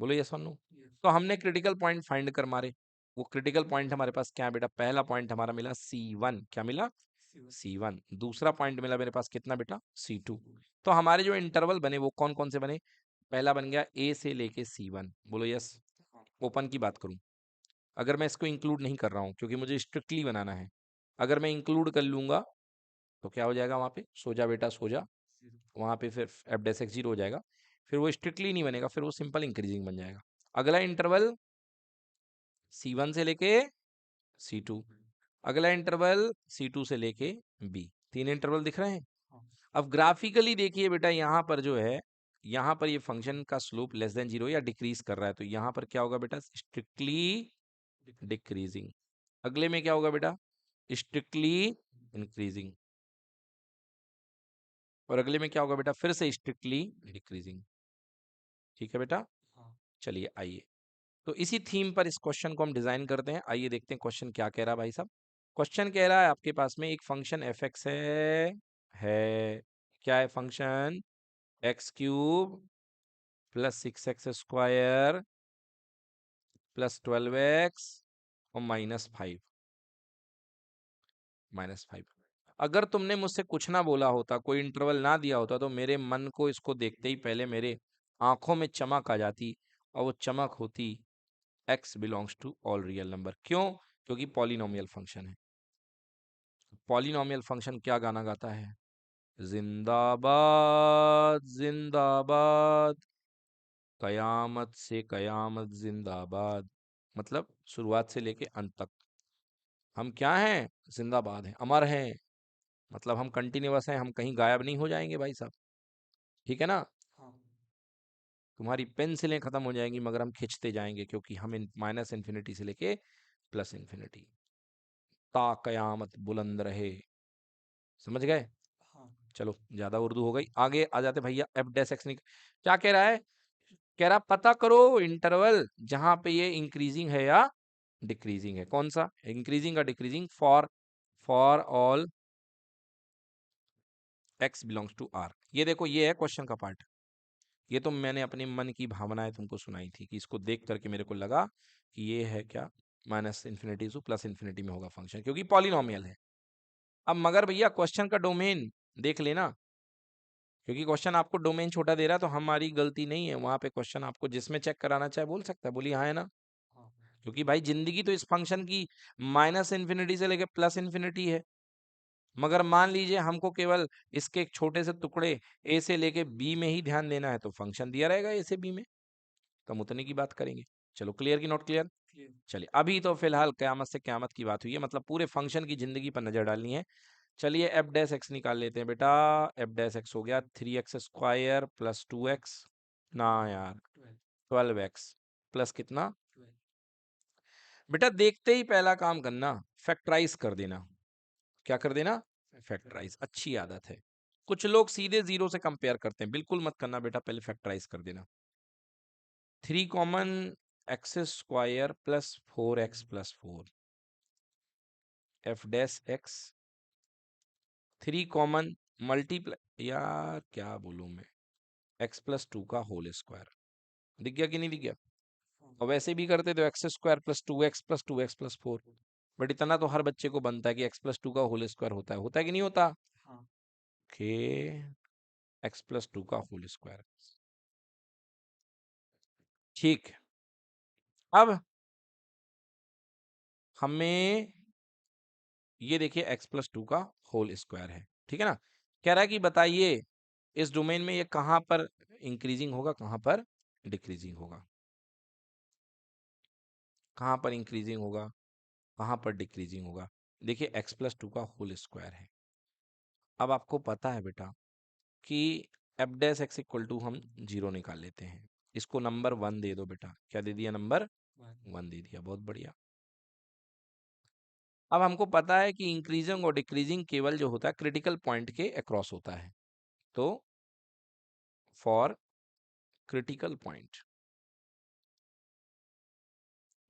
बोलो यस और नो। तो हमने क्रिटिकल पॉइंट फाइंड कर मारे, वो क्रिटिकल पॉइंट हमारे पास क्या है बेटा, पहला पॉइंट हमारा मिला C1, क्या मिला, C1। दूसरा पॉइंट मिला मेरे पास कितना बेटा, C2। तो हमारे जो इंटरवल बने वो कौन कौन से बने, पहला बन गया A से लेके C1, बोलो यस। ओपन की बात करूं, अगर मैं इसको इंक्लूड नहीं कर रहा हूं क्योंकि मुझे स्ट्रिक्टली बनाना है, अगर मैं इंक्लूड कर लूंगा तो क्या हो जाएगा, वहां पे सो जा बेटा सो जा, वहां पे फिर f'(x) 0 हो जाएगा, फिर वो स्ट्रिक्टली नहीं बनेगा, फिर वो सिंपल इंक्रीजिंग बन जाएगा। अगला इंटरवल C1 से लेके C2, अगला इंटरवल C2 से लेके B, 3 इंटरवल दिख रहे हैं। अब ग्राफिकली देखिए बेटा, यहाँ पर जो है, यहाँ पर ये फंक्शन का स्लोप <0 या डिक्रीज कर रहा है, तो यहाँ पर क्या होगा बेटा, स्ट्रिक्टली डिक्रीजिंग। अगले में क्या होगा बेटा, स्ट्रिक्टली इंक्रीजिंग, और अगले में क्या होगा बेटा, फिर से स्ट्रिक्टली डिक्रीजिंग, ठीक है बेटा। चलिए आइए, तो इसी थीम पर इस क्वेश्चन को हम डिजाइन करते हैं। आइए देखते हैं क्वेश्चन क्या कह रहा है भाई साहब। क्वेश्चन कह रहा है आपके पास में एक फंक्शन एफ एक्स है। क्या है function? X cube plus 6x² plus 12x और -5। अगर तुमने मुझसे कुछ ना बोला होता, कोई इंटरवल ना दिया होता, तो मेरे मन को इसको देखते ही पहले मेरे आंखों में चमक आ जाती, और वो चमक होती x belongs to all real number. क्यों? क्योंकि पॉलिनोमियल फंक्शन है। पॉलिनोमियल फंक्शन क्या गाना गाता है? जिंदाबाद जिंदाबाद, कयामत से कयामत जिंदाबाद। मतलब शुरुआत से लेके अंत तक हम क्या हैं? जिंदाबाद हैं, अमर हैं। मतलब हम कंटिन्यूअस हैं, हम कहीं गायब नहीं हो जाएंगे भाई साहब। ठीक है ना? हाँ। तुम्हारी पेंसिलें खत्म हो जाएंगी मगर हम खींचते जाएंगे, क्योंकि हम माइनस इन्फिनिटी से लेके प्लस इन्फिनिटी, ता कयामत बुलंद रहे। समझ गए? हाँ। चलो ज्यादा उर्दू हो गई, आगे आ जाते भैया। एफ डैश एक्स क्या कह रहा है? कह रहा पता करो इंटरवल जहां पे ये इंक्रीजिंग है या डिक्रीजिंग है। कौन सा? इंक्रीजिंग या decreasing? For all x belongs to R. ये देखो, ये है क्वेश्चन का पार्ट। ये तो मैंने अपने मन की भावनाएं तुमको सुनाई थी, कि इसको देख करके मेरे को लगा कि ये है क्या, माइनस इन्फिनिटी से प्लस इन्फिनिटी में होगा फंक्शन, क्योंकि पॉलिनोमियल है। अब मगर भैया क्वेश्चन का डोमेन देख लेना, क्योंकि क्वेश्चन आपको डोमेन छोटा दे रहा है, तो हमारी गलती नहीं है। वहां पे क्वेश्चन आपको जिसमें चेक कराना चाहे बोल सकता है, बोलिए हाँ है ना। क्योंकि भाई जिंदगी तो इस फंक्शन की माइनस इन्फिनिटी से लेके प्लस इन्फिनिटी है। मगर मान लीजिए हमको केवल इसके एक छोटे से टुकड़े ए से लेके बी में ही ध्यान देना है, तो फंक्शन दिया रहेगा ए से बी में, तो हम उतने की बात करेंगे। चलो, क्लियर की नॉट क्लियर? चलिए, अभी तो फिलहाल कयामत से कयामत की बात हुई है, मतलब पूरे फंक्शन की जिंदगी पर नजर डालनी है। चलिए एफ डैश एक्स निकाल लेते हैं बेटा। एफ डैश एक्स हो गया 3x² प्लस 2x, ना यार 12x प्लस कितना? बेटा देखते ही पहला काम करना, फैक्टराइज कर देना। क्या कर देना? फैक्टराइज। अच्छी आदत है। कुछ लोग सीधे जीरो से कंपेयर करते हैं, बिल्कुल मत करना बेटा, पहले फैक्टराइज कर देना। 3 common x² plus 4x plus 4, F dash X 3 common multiply, यार क्या बोलूं मैं, x+2 का होल स्क्वायर। दिख गया कि नहीं दिख गया? और वैसे भी करते तो x² plus 2x plus 2x+4। But इतना तो हर बच्चे को बनता है कि x+2 का होल स्क्वायर होता है कि नहीं होता? ओके, x+2 का होल स्क्वायर। ठीक। अब हमें ये देखिए x+2 का होल स्क्वायर है, ठीक है ना। कह रहा है कि बताइए इस डोमेन में ये कहां पर इंक्रीजिंग होगा, कहां पर डिक्रीजिंग होगा, कहां पर इंक्रीजिंग होगा, कहां पर डिक्रीजिंग होगा। देखिए x+2 का होल स्क्वायर है। अब आपको पता है बेटा कि f dash x equal to हम 0 निकाल लेते हैं। इसको नंबर 1 दे दो बेटा। क्या दे दिया? नंबर 1 दे दिया, बहुत बढ़िया। अब हमको पता है कि इंक्रीजिंग और डिक्रीजिंग केवल जो होता है क्रिटिकल पॉइंट के अक्रॉस होता है। तो for critical point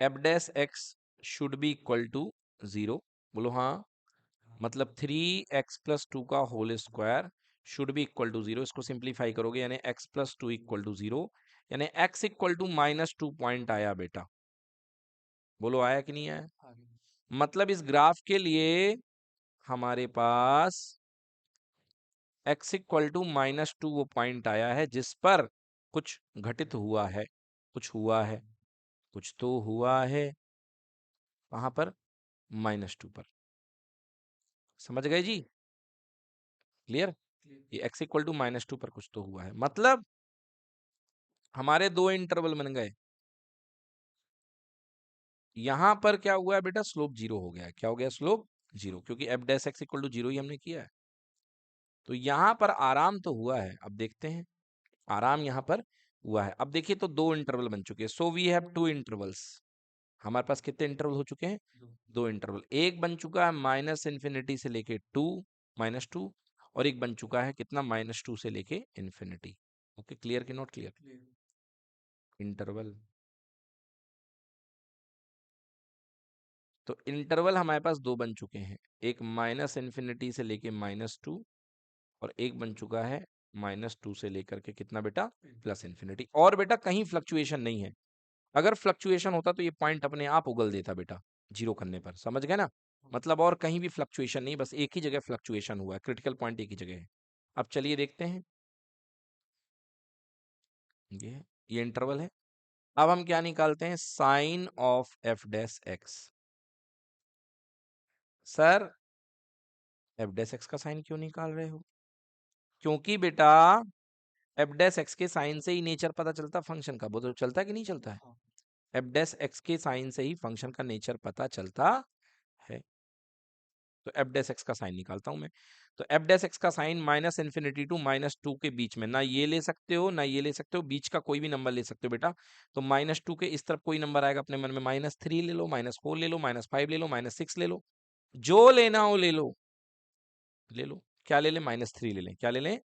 f dash x should be equal to 0। बोलो हाँ। मतलब 3x+2 का whole square should be equal to 0। इसको सिंप्लीफाई करोगे यानी x+2 = 0, यानी x = -2 आया बेटा। बोलो आया कि नहीं आया? मतलब इस ग्राफ के लिए हमारे पास x = -2 वो पॉइंट आया है जिस पर कुछ घटित हुआ है, कुछ हुआ है, कुछ तो हुआ है। वहां पर -2 पर। समझ गए जी? क्लियर? ये x = -2 पर कुछ तो हुआ है, मतलब हमारे दो इंटरवल बन गए। यहां पर क्या हुआ है बेटा? स्लोप 0 हो गया है। क्या हो गया? स्लोप 0, क्योंकि f dash x equal to 0 ही हमने किया है। तो यहां पर आराम तो हुआ है। अब देखते हैं, आराम यहां पर हुआ है। अब देखिए, तो दो इंटरवल बन चुके हैं। So we have 2 intervals. हमारे पास कितने इंटरवल हो चुके हैं? दो इंटरवल। एक बन चुका है -इन्फिनिटी से लेके -2, और एक बन चुका है कितना? -2 से लेके इन्फिनिटी। ओके, क्लियर कि नॉट क्लियर? इंटरवल तो इंटरवल हमारे पास दो बन चुके हैं, एक माइनस इन्फिनिटी से लेके -2 और एक बन चुका है -2 से लेकर के कितना बेटा, प्लस इन्फिनिटी। और बेटा कहीं फ्लक्चुएशन नहीं है, अगर फ्लक्चुएशन होता तो ये पॉइंट अपने आप उगल देता बेटा जीरो करने पर, समझ गए ना। मतलब और कहीं भी फ्लक्चुएशन नहीं, बस एक ही जगह फ्लक्चुएशन हुआ है, क्रिटिकल पॉइंट एक ही जगह है। अब चलिए देखते हैं, ये इंटरवल है। अब हम क्या निकालते हैं, sign of f dash x. Sir f dash x का साइन क्यों निकाल रहे हो? क्योंकि बेटा एफ डैश एक्स के साइन से ही नेचर पता चलता फंक्शन का, वो तो चलता है कि नहीं चलता है? एफ डैश एक्स के साइन से ही फंक्शन का नेचर पता चलता है। तो एफ डैश एक्स का साइन निकालता हूं मैं। तो एफ डैश एक्स का साइन माइनस इन्फिनिटी टू -2 के बीच में, ना ये ले सकते हो ना ये ले सकते हो, बीच का कोई भी नंबर ले सकते हो बेटा। तो -2 के इस तरफ कोई नंबर आएगा अपने मन में, -3 ले लो, -4 ले लो, -5 ले लो, -6 ले लो, जो लेना हो ले लो, ले लो। क्या ले लें, -3 ले लें, क्या ले लें?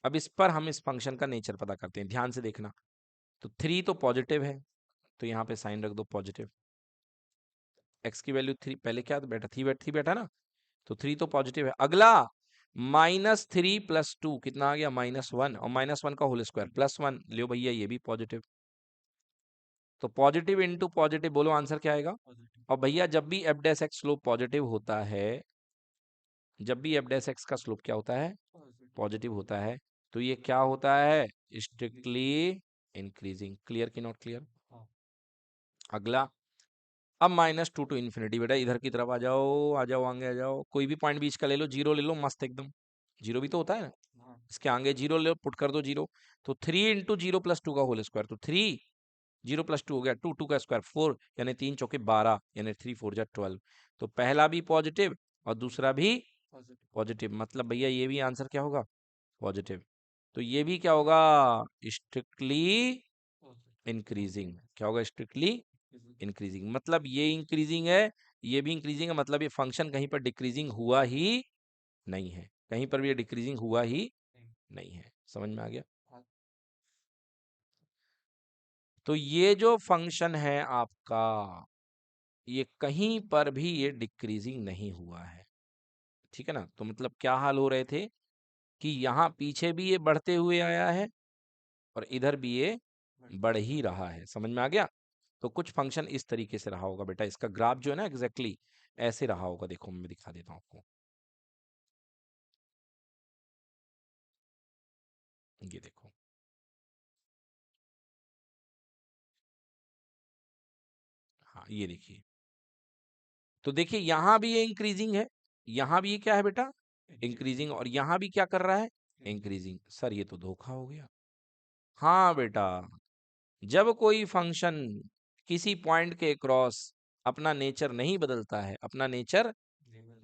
अब इस पर हम इस फंक्शन का नेचर पता करते हैं, ध्यान से देखना। तो 3 तो पॉजिटिव है, तो यहाँ पे साइन रख दो पॉजिटिव। एक्स की वैल्यू 3, पहले क्या बैठा, थी बैठा ना, तो 3 तो पॉजिटिव है। अगला -3 + 2 कितना आ गया, -1, और -1 का होल स्क्वायर +1, लियो भैया ये भी पॉजिटिव। तो पॉजिटिव इंटू पॉजिटिव, बोलो आंसर क्या आएगा? और भैया जब भी F dash x slope positive होता है, जब भी एफ डैश एक्स का स्लोप क्या होता है, पॉजिटिव होता है, तो ये क्या होता है, स्ट्रिक्टली इंक्रीजिंग। क्लियर की नॉट क्लियर? अगला, अब -2 टू इन्फिनिटी, बेटा इधर की तरफ आ जाओ, आ जाओ, आगे आ जाओ, कोई भी पॉइंट बीच का ले लो, जीरो ले लो, मस्त एकदम। जीरो भी तो होता है ना, इसके आगे जीरो ले लो, पुट कर दो जीरो। तो 3 इंटू 0 + 2 का होल स्क्वायर, तो 3, 0 + 2 हो गया 2, 2 का स्क्वायर 4, यानी 3 चौके 12, यानी 3 4 जा 12। तो पहला भी पॉजिटिव और दूसरा भी पॉजिटिव, मतलब भैया ये भी आंसर क्या होगा, पॉजिटिव। तो ये भी क्या होगा, स्ट्रिक्टली इंक्रीजिंग। क्या होगा, स्ट्रिक्टली इंक्रीजिंग, मतलब ये इंक्रीजिंग है, ये भी इंक्रीजिंग है, मतलब ये फंक्शन कहीं पर डिक्रीजिंग हुआ ही नहीं है, कहीं पर भी ये डिक्रीजिंग हुआ ही नहीं है। समझ में आ गया? तो ये जो फंक्शन है आपका, ये कहीं पर भी ये डिक्रीजिंग नहीं हुआ है, ठीक है ना। तो मतलब क्या हाल हो रहे थे कि यहाँ पीछे भी ये बढ़ते हुए आया है और इधर भी ये बढ़ ही रहा है। समझ में आ गया? तो कुछ फंक्शन इस तरीके से रहा होगा बेटा, इसका ग्राफ जो है ना एग्जैक्टली ऐसे रहा होगा। देखो मैं दिखा देता हूँ आपको, ये देखो, हाँ ये देखिए। तो देखिए यहाँ भी ये इंक्रीजिंग है, यहाँ भी ये क्या है बेटा, इंक्रीजिंग, और यहाँ भी क्या कर रहा है, इंक्रीजिंग। सर ये तो धोखा हो गया। हाँ बेटा, जब कोई फंक्शन किसी पॉइंट के क्रॉस अपना नेचर नहीं बदलता है, अपना नेचर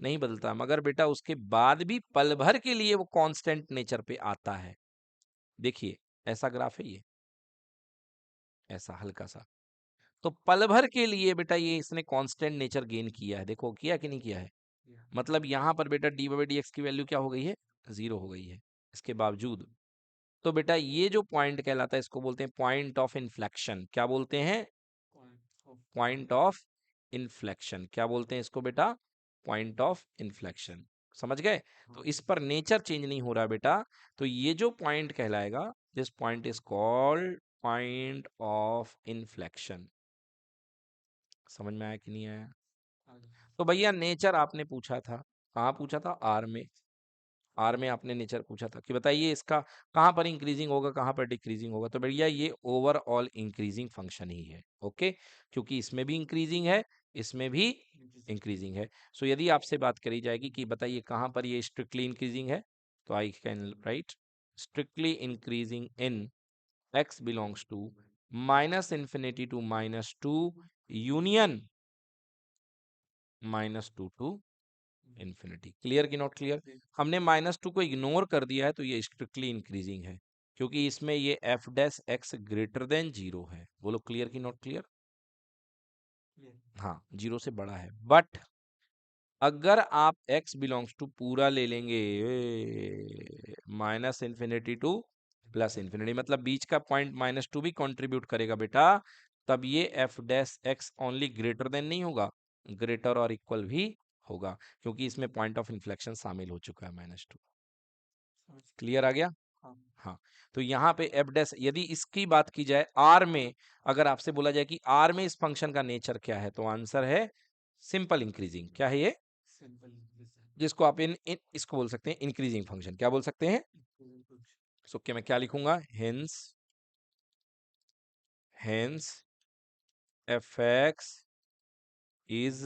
नहीं बदलता, मगर बेटा उसके बाद भी पल भर के लिए वो कांस्टेंट नेचर पे आता है। देखिए ऐसा ग्राफ है ये, ऐसा हल्का सा, तो पल भर के लिए बेटा ये इसने कांस्टेंट नेचर गेन किया है। देखो किया कि नहीं किया है, मतलब यहाँ पर बेटा dy/dx की वैल्यू क्या हो गई है, 0 हो गई है इसके बावजूद। तो बेटा ये जो पॉइंट कहलाता है, इसको बोलते हैं पॉइंट ऑफ इन्फ्लेक्शन। क्या बोलते हैं, पॉइंट ऑफ इन्फ्लेक्शन। क्या बोलते हैं इसको बेटा, पॉइंट ऑफ इन्फ्लेक्शन। समझ गए? तो इस पर नेचर चेंज नहीं हो रहा बेटा, तो ये जो पॉइंट कहलाएगा, this point is called point of inflection. समझ में आया कि नहीं आया? तो भैया नेचर आपने पूछा था, कहाँ पूछा था, आर में। आर में आपने नेचर पूछा था कि बताइए इसका कहाँ पर इंक्रीजिंग होगा, कहाँ पर डिक्रीजिंग होगा। तो भैया ये ओवरऑल इंक्रीजिंग फंक्शन ही है, ओके, क्योंकि इसमें भी इंक्रीजिंग है, इसमें भी इंक्रीजिंग है। सो यदि आपसे बात करी जाएगी कि बताइए कहाँ पर ये स्ट्रिक्टली इंक्रीजिंग है, तो I can write strictly increasing in x belongs to -∞ to -2 union -2 to infinity. Clear की नॉट क्लियर? हमने -2 को इग्नोर कर दिया है, तो ये स्ट्रिक्टली इंक्रीजिंग है, क्योंकि इसमें ये f dash x greater than 0 है। बोलो क्लियर की नॉट क्लियर? हाँ 0 से बड़ा है, बट अगर आप x बिलोंग्स टू पूरा ले लेंगे, -∞ टू +∞, मतलब बीच का पॉइंट -2 भी कंट्रीब्यूट करेगा बेटा, तब ये f dash x only greater than नहीं होगा, ग्रेटर और इक्वल भी होगा, क्योंकि इसमें पॉइंट ऑफ इन्फ्लेक्शन शामिल हो चुका है -2। क्लियर आ गया? हाँ। तो यहाँ पे एफ डैश, यदि इसकी बात की जाए आर में, अगर आपसे बोला जाए कि आर में इस फंक्शन का नेचर क्या है, तो आंसर है सिंपल इंक्रीजिंग। क्या है ये? जिसको आप इसको बोल सकते हैं इंक्रीजिंग फंक्शन। क्या बोल सकते हैं? सो क्या मैं क्या लिखूंगा? Hence f x is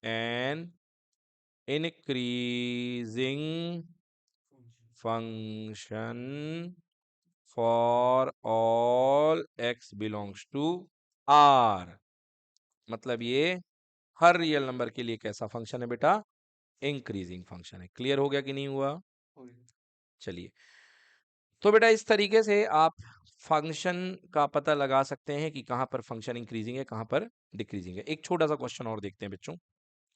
an increasing function for all x belongs to R। मतलब ये हर रियल नंबर के लिए कैसा फंक्शन है बेटा? इंक्रीजिंग फंक्शन है। क्लियर हो गया कि नहीं हुआ? चलिए, तो बेटा इस तरीके से आप फंक्शन का पता लगा सकते हैं कि कहां पर फंक्शन इंक्रीजिंग है, कहां पर डिक्रीजिंग है। एक छोटा सा क्वेश्चन और देखते हैं बच्चों,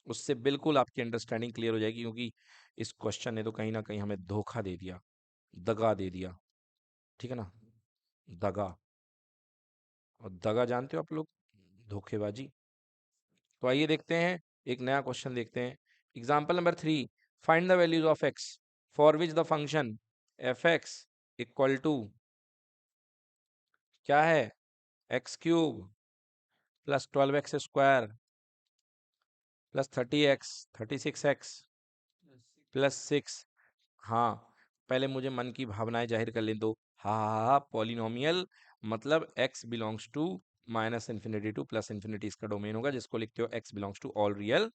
उससे बिल्कुल आपकी अंडरस्टैंडिंग क्लियर हो जाएगी, क्योंकि इस क्वेश्चन ने तो कहीं ना कहीं हमें धोखा दे दिया, दगा दे दिया। ठीक है ना? दगा, और दगा जानते हो आप लोग, धोखेबाजी। तो आइए देखते हैं, एक नया क्वेश्चन देखते हैं। Example number 3, find the values of x for which the function f x equal to क्या है? X cube plus 12x² plus 36x plus 6। हाँ, पहले मुझे मन की भावनाएं जाहिर कर लें दो। हाँ, पॉलिनोमियल मतलब x बिलोंग्स टू -∞ टू +∞, इसका डोमेन होगा, जिसको लिखते हो x belongs to all real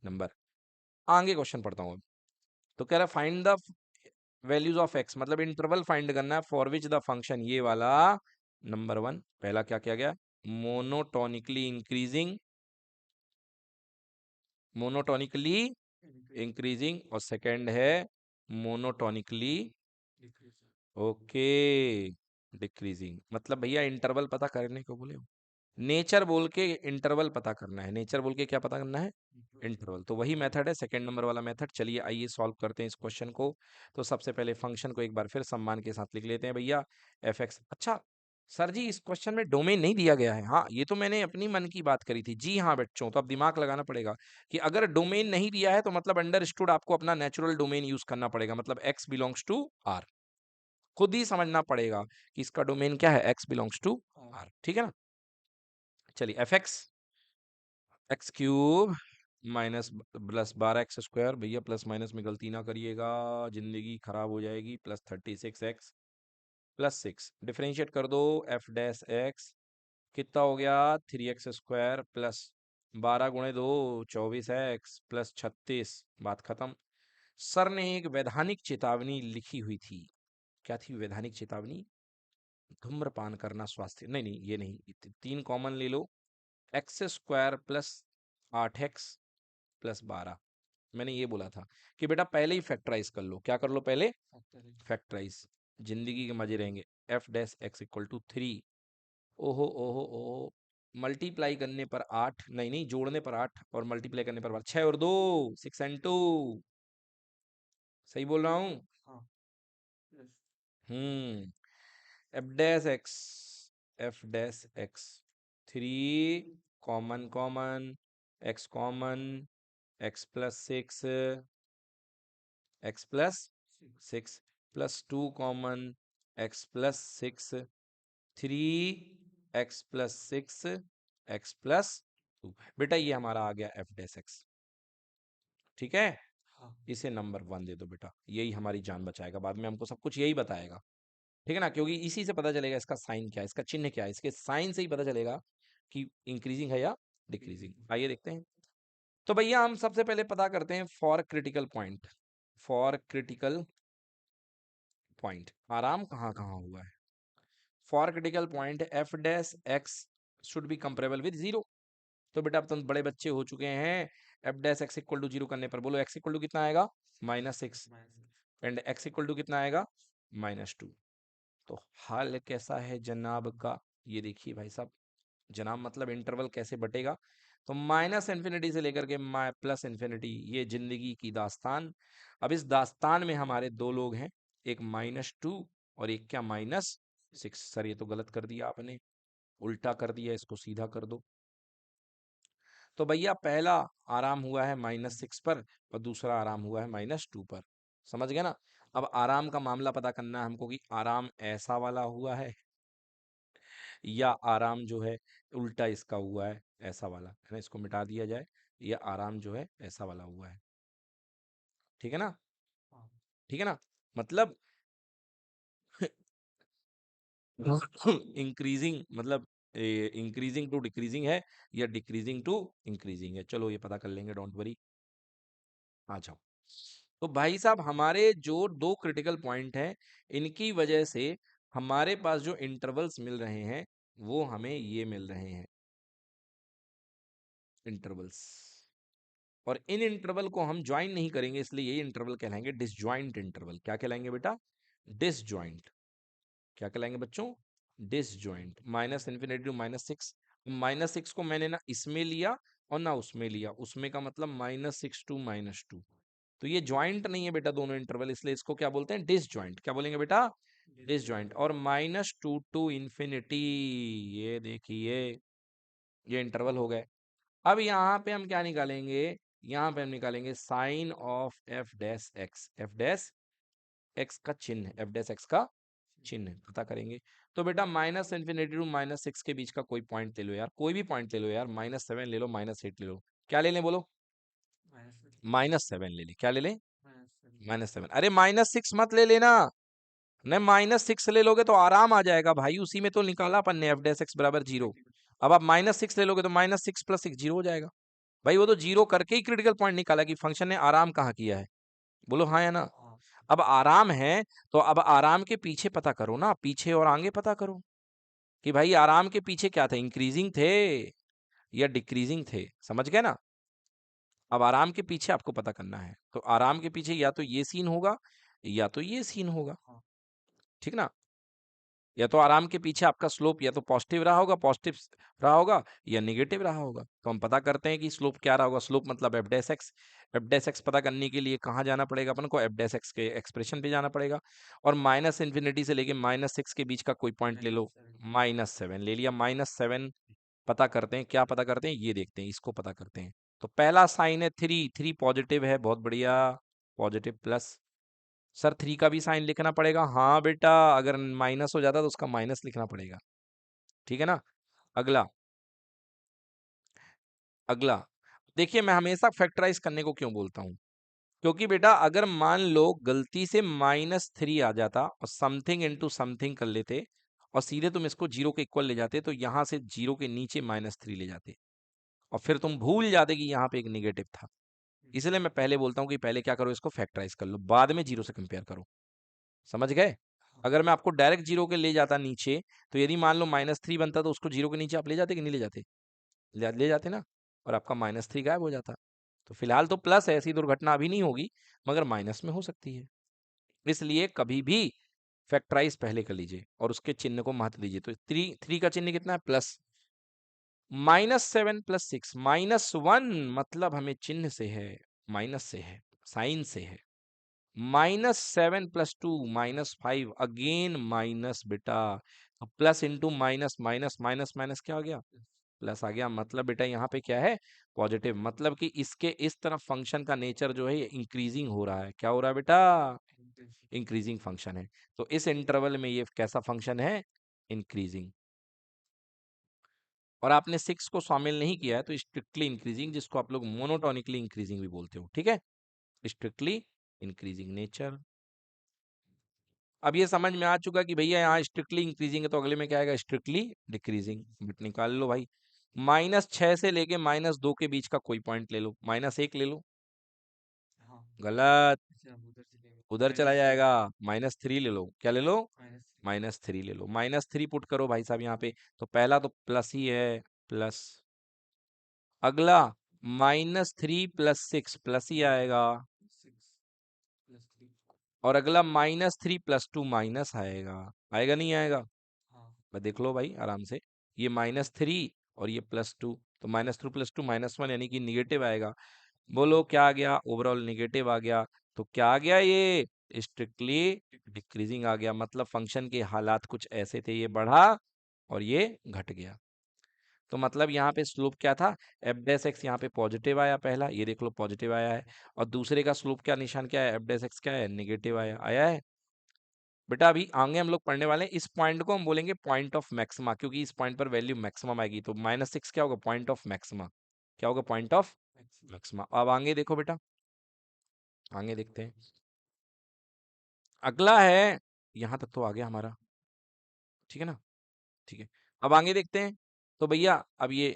number. आगे क्वेश्चन पढ़ता हूँ अब। तो कह रहा है find the values of x, मतलब इंटरवल फाइंड करना है फॉर विच द फंक्शन, ये वाला नंबर 1 पहला क्या किया गया? मोनोटोनिकली इंक्रीजिंग, और सेकंड है मोनोटोनिकली ओके डिक्रीजिंग। मतलब भैया इंटरवल पता करने को बोले हो, नेचर बोल के इंटरवल पता करना है। नेचर बोल के क्या पता करना है? इंटरवल। तो वही मेथड है, सेकंड नंबर वाला मेथड। चलिए आइए सॉल्व करते हैं इस क्वेश्चन को। तो सबसे पहले फंक्शन को एक बार फिर सम्मान के साथ लिख लेते हैं भैया, एफ एक्स। अच्छा सर जी, इस क्वेश्चन में डोमेन नहीं दिया गया है। हाँ, ये तो मैंने अपनी मन की बात करी थी। जी हाँ बच्चों, तो अब दिमाग लगाना पड़ेगा कि अगर डोमेन नहीं दिया है तो मतलब अंडरस्टूड आपको अपना नेचुरल डोमेन यूज करना पड़ेगा, मतलब एक्स बिलोंग्स टू आर। खुद ही समझना पड़ेगा कि इसका डोमेन क्या है, एक्स बिलोंग्स टू आर। ठीक है ना? चलिए F x cube minus plus 12x², भैया प्लस माइनस में गलती ना करिएगा, जिंदगी खराब हो जाएगी, प्लस 36x प्लस 6, डिफरेंशिएट कर दो। एफ डैश एक्स कितना हो गया? 3x² plus 12 × 2 24x plus 36। बात खत्म। सर ने एक वैधानिक चेतावनी लिखी हुई थी। क्या थी वैधानिक चेतावनी? धूम्रपान करना स्वास्थ्य, नहीं नहीं ये नहीं, 3 कॉमन ले लो। x² plus 8x plus 12। मैंने ये बोला था कि बेटा पहले ही फैक्टराइज कर लो। क्या कर लो? पहले फैक्टराइज, जिंदगी के मजे रहेंगे। F dash x equal to 3। ओहो ओहो ओहो, मल्टीप्लाई करने पर 8, नहीं नहीं जोड़ने पर 8 और मल्टीप्लाई करने पर 6 और 2 6 एंड 2। सही बोल रहा हूँ? हम्म। F dash x, F dash X 3 common common, X common, X plus 6, X plus 6 plus 2 common, X plus 6, 3 X plus 6, X plus 2। बेटा ये हमारा आ गया एफ डैश एक्स। ठीक है? इसे नंबर 1 दे दो बेटा, यही हमारी जान बचाएगा, बाद में हमको सब कुछ यही बताएगा। ठीक है ना? क्योंकि इसी से पता चलेगा इसका साइन क्या है, इसका चिन्ह क्या है, इसके साइन से ही पता चलेगा कि इंक्रीजिंग है या डिक्रीजिंग। आइए देखते हैं। तो भैया हम सबसे पहले पता करते हैं for critical point. For critical point आराम कहाँ कहाँ हुआ है? For critical point f dash x should be comparable with 0। तो बेटा अब तुम बड़े बच्चे हो चुके हैं, f dash x equal to 0 करने पर बोलो एक्स इक्वल टू कितना आएगा? -6, एंड एक्स इक्वल टू कितना आएगा? -2। तो हाल कैसा है जनाब का? ये देखिए भाई साहब, जनाब मतलब इंटरवल कैसे बटेगा? तो -∞ से लेकर के +∞, ये जिंदगी की दास्तान। अब इस दास्तान में हमारे दो लोग हैं, एक -2 और एक क्या? -6। सर ये तो गलत कर दिया आपने, उल्टा कर दिया, इसको सीधा कर दो। तो भैया पहला आराम हुआ है -6 पर और दूसरा आराम हुआ है -2 पर। समझ गए ना? अब आराम का मामला पता करना है हमको कि आराम ऐसा वाला हुआ है या आराम जो है उल्टा इसका हुआ है ऐसा वाला, है ना? इसको मिटा दिया जाए, ये आराम जो है ऐसा वाला हुआ है। ठीक है ना? ठीक है ना? मतलब इंक्रीजिंग मतलब इंक्रीजिंग टू डिक्रीजिंग है या डिक्रीजिंग टू इंक्रीजिंग है। चलो ये पता कर लेंगे, डोंट वरी। आ जाओ। तो भाई साहब हमारे जो दो क्रिटिकल पॉइंट हैं, इनकी वजह से हमारे पास जो इंटरवल्स मिल रहे हैं वो हमें ये मिल रहे हैं इंटरवल्स। और इन इंटरवल को हम ज्वाइन नहीं करेंगे, इसलिए ये इंटरवल कहलाएंगे डिसजॉइंट इंटरवल। क्या कहलाएंगे बेटा? डिसजॉइंट। क्या कहलाएंगे बच्चों? डिसजॉइंट। -∞ टू -6। -6 को मैंने ना इसमें लिया और ना उसमें लिया, उसमें का मतलब -6 टू -2। तो ये ज्वाइंट नहीं है बेटा दोनों इंटरवल, इसलिए इसको क्या बोलते हैं? डिसजॉइंट। क्या बोलेंगे बेटा? डिसजॉइंट। और -2 टू इन्फिनिटी, ये देखिए ये इंटरवल हो गए। अब यहाँ पे हम क्या निकालेंगे? यहाँ पे हम निकालेंगे sign of f dash x. F dash x का चिन्ह, एफ डैश एक्स का चिन्ह पता करेंगे। तो बेटा -∞ टू -6 के बीच का कोई पॉइंट ले लो यार, कोई भी पॉइंट ले लो यार। -7 ले लो, -8 ले लो, क्या ले लें बोलो? -7 ले ले। क्या ले लें? -7। अरे -6 मत ले लेना, नहीं -6 ले लोगे तो आराम आ जाएगा भाई, उसी में तो निकाला अपन ने एफ डैश एक्स बराबर 0। अब आप -6 ले लोगे तो -6 + 6 0 हो जाएगा। भाई वो तो 0 करके ही क्रिटिकल पॉइंट निकाला कि फंक्शन ने आराम कहाँ किया है। बोलो हाँ या ना? अब आराम है तो अब आराम के पीछे पता करो ना, पीछे और आगे पता करो कि भाई आराम के पीछे क्या थे, इंक्रीजिंग थे या डिक्रीजिंग थे। समझ गए ना? अब आराम के पीछे आपको पता करना है, तो आराम के पीछे या तो ये सीन होगा या तो ये सीन होगा। ठीक ना? या तो आराम के पीछे आपका स्लोप या तो पॉजिटिव रहा होगा, पॉजिटिव रहा होगा, या नेगेटिव रहा होगा। तो हम पता करते हैं कि स्लोप क्या रहा होगा। स्लोप मतलब F dash x. F dash x पता करने के लिए कहाँ जाना पड़ेगा अपन को? एफ डैश एक्स के एक्सप्रेशन पे जाना पड़ेगा। और -∞ से लेके -6 के बीच का कोई पॉइंट ले लो। -7 ले लिया। -7 पता करते हैं, क्या पता करते हैं ये देखते हैं, इसको पता करते हैं। तो पहला साइन है 3, 3 पॉजिटिव है, बहुत बढ़िया, पॉजिटिव प्लस। सर 3 का भी साइन लिखना पड़ेगा? हाँ बेटा, अगर माइनस हो जाता तो उसका माइनस लिखना पड़ेगा। ठीक है ना? अगला, अगला देखिए, मैं हमेशा फैक्टराइज करने को क्यों बोलता हूँ? क्योंकि बेटा अगर मान लो गलती से -3 आ जाता और समथिंग इनटू समथिंग कर लेते और सीधे तुम इसको 0 के इक्वल ले जाते, तो यहां से 0 के नीचे -3 ले जाते और फिर तुम भूल जाते कि यहाँ पे एक निगेटिव था। इसलिए मैं पहले बोलता हूँ कि पहले क्या करो, इसको फैक्टराइज कर लो, बाद में 0 से कंपेयर करो। समझ गए? अगर मैं आपको डायरेक्ट 0 के ले जाता नीचे, तो यदि मान लो -3 बनता तो उसको 0 के नीचे आप ले जाते कि नहीं ले जाते? ले जाते ना, और आपका -3 गायब हो जाता। तो फिलहाल तो प्लस है, ऐसी दुर्घटना अभी नहीं होगी, मगर माइनस में हो सकती है। इसलिए कभी भी फैक्टराइज पहले कर लीजिए और उसके चिन्ह को महत्व दीजिए। तो 3 का चिन्ह कितना है? प्लस। -7 + 6 -1 मतलब हमें चिन्ह से है, माइनस से है, साइन से है। -7 + 2 -5 अगेन माइनस बेटा। तो plus into minus, minus minus minus क्या आ गया? प्लस आ गया। मतलब बेटा यहाँ पे क्या है? पॉजिटिव। मतलब कि इसके इस तरफ फंक्शन का नेचर जो है ये इंक्रीजिंग हो रहा है। क्या हो रहा है बेटा? इंक्रीजिंग फंक्शन है। तो इस इंटरवल में ये कैसा फंक्शन है? इंक्रीजिंग। और आपने 6 को शामिल नहीं किया है तो स्ट्रिक्टली इंक्रीजिंग, जिसको आप लोग मोनोटोनिकली इंक्रीजिंग भी बोलते हो। ठीक है? Strictly increasing nature. अब ये समझ में आ चुका कि भैया यहाँ स्ट्रिक्टली इंक्रीजिंग है तो अगले में क्या आएगा? Strictly decreasing. बट निकाल लो भाई। -6 से लेके -2 के बीच का कोई पॉइंट ले लो। -1 ले लो। गलत, उधर चला जाएगा। -3 ले लो। क्या ले लो? -3 ले लो। -3 पुट करो भाई साहब यहाँ पे, तो पहला तो प्लस ही है, प्लस। अगला -3 + 6 प्लस ही आएगा। और अगला -3 + 2 माइनस आएगा। आएगा नहीं आएगा? मैं देख लो भाई आराम से। ये -3 और ये +2, तो -3 + 2 -1 यानी कि निगेटिव आएगा। बोलो क्या आ गया? ओवरऑल निगेटिव आ गया। तो क्या आ गया? ये स्ट्रिक्टली डिक्रीजिंग आ गया। मतलब फंक्शन के हालात कुछ ऐसे थे, ये बढ़ा और ये घट गया। तो मतलब यहाँ पे स्लोप क्या था, एफ डैश एक्स यहाँ पे पॉजिटिव आया पहला, ये देख लो पॉजिटिव आया है, और दूसरे का स्लोप क्या निशान क्या है, एफ डैश एक्स क्या है, नेगेटिव आया आया है। बेटा अभी आगे हम लोग पढ़ने वाले हैं, इस पॉइंट को हम बोलेंगे पॉइंट ऑफ मैक्सिमा, क्योंकि इस पॉइंट पर वैल्यू मैक्सिमम आएगी। तो -6 क्या होगा, पॉइंट ऑफ मैक्सिमा, क्या होगा, पॉइंट ऑफ मैक्सिमा। अब आगे देखो बेटा, आगे देखते हैं। अगला है, यहां तक तो आ गया हमारा, ठीक है ना, ठीक है। अब आगे देखते हैं। तो भैया अब ये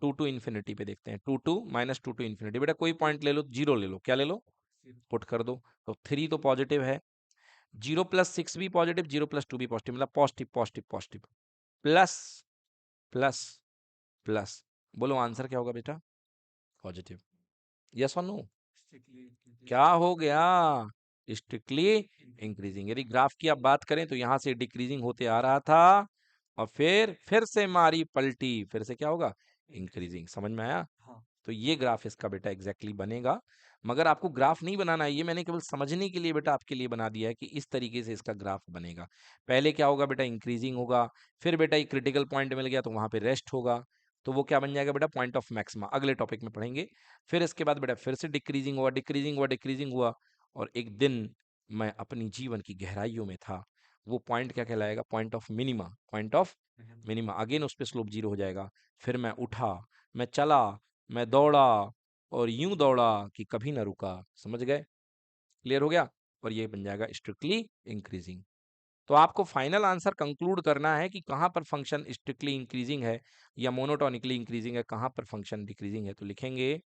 2 to इन्फिनिटी पे देखते हैं, -2 to इन्फिनिटी। बेटा कोई पॉइंट ले लो, 0 ले लो, क्या ले लो, पुट कर दो। तो 3 तो पॉजिटिव है, 0+6 भी पॉजिटिव, 0+2 भी पॉजिटिव, मतलब positive positive positive, plus plus plus. बोलो आंसर क्या होगा बेटा, पॉजिटिव, यस और नो। क्या हो गया, स्ट्रिक्टली इंक्रीजिंग। यदि ग्राफ की आप बात करें तो यहां से डिक्रीजिंग होते आ रहा था, और फिर से मारी पलटी, फिर से क्या होगा, इंक्रीजिंग। समझ में आया। तो ये ग्राफ इसका बेटा एग्जैक्टली बनेगा। मगर आपको ग्राफ नहीं बनाना है, ये मैंने केवल समझने के लिए बेटा आपके लिए बना दिया है कि इस तरीके से इसका ग्राफ बनेगा। पहले क्या होगा बेटा, इंक्रीजिंग होगा, फिर बेटा एक क्रिटिकल पॉइंट मिल गया तो वहां पे रेस्ट होगा, तो वो क्या बन जाएगा बेटा, पॉइंट ऑफ मैक्सिमा। अगले टॉपिक में पढ़ेंगे। फिर इसके बाद बेटा फिर से डिक्रीजिंग हुआ, डिक्रीजिंग हुआ, डिक्रीजिंग हुआ, और एक दिन मैं अपनी जीवन की गहराइयों में था, वो पॉइंट क्या कहलाएगा, point of minima, point of minima. Again उस पर स्लोप 0 हो जाएगा। फिर मैं उठा, मैं चला, मैं दौड़ा, और यूं दौड़ा कि कभी ना रुका। समझ गए, क्लियर हो गया। और ये बन जाएगा स्ट्रिक्टली इंक्रीजिंग। तो आपको फाइनल आंसर कंक्लूड करना है कि कहां पर फंक्शन स्ट्रिक्टली इंक्रीजिंग है या मोनोटोनिकली इंक्रीजिंग है, कहां पर फंक्शन डिक्रीजिंग है। तो लिखेंगे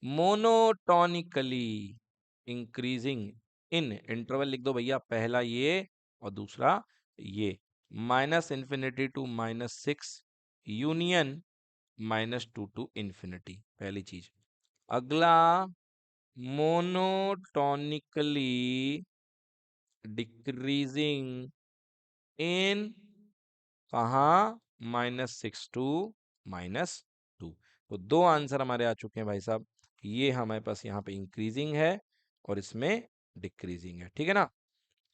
मोनोटोनिकली इंक्रीजिंग इन, इंटरवल लिख दो भैया, पहला ये और दूसरा ये, -∞ to -6 यूनियन -2 to इन्फिनिटी, पहली चीज। अगला, मोनोटोनिकली डिक्रीजिंग इन, कहा, -6 to -2। तो दो आंसर हमारे आ चुके हैं भाई साहब। ये हमारे पास यहाँ पे इंक्रीजिंग है और इसमें डिक्रीजिंग है, ठीक है ना।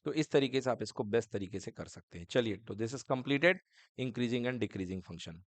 तो इस तरीके से आप इसको बेस्ट तरीके से कर सकते हैं। चलिए, तो this is completed, increasing and decreasing function.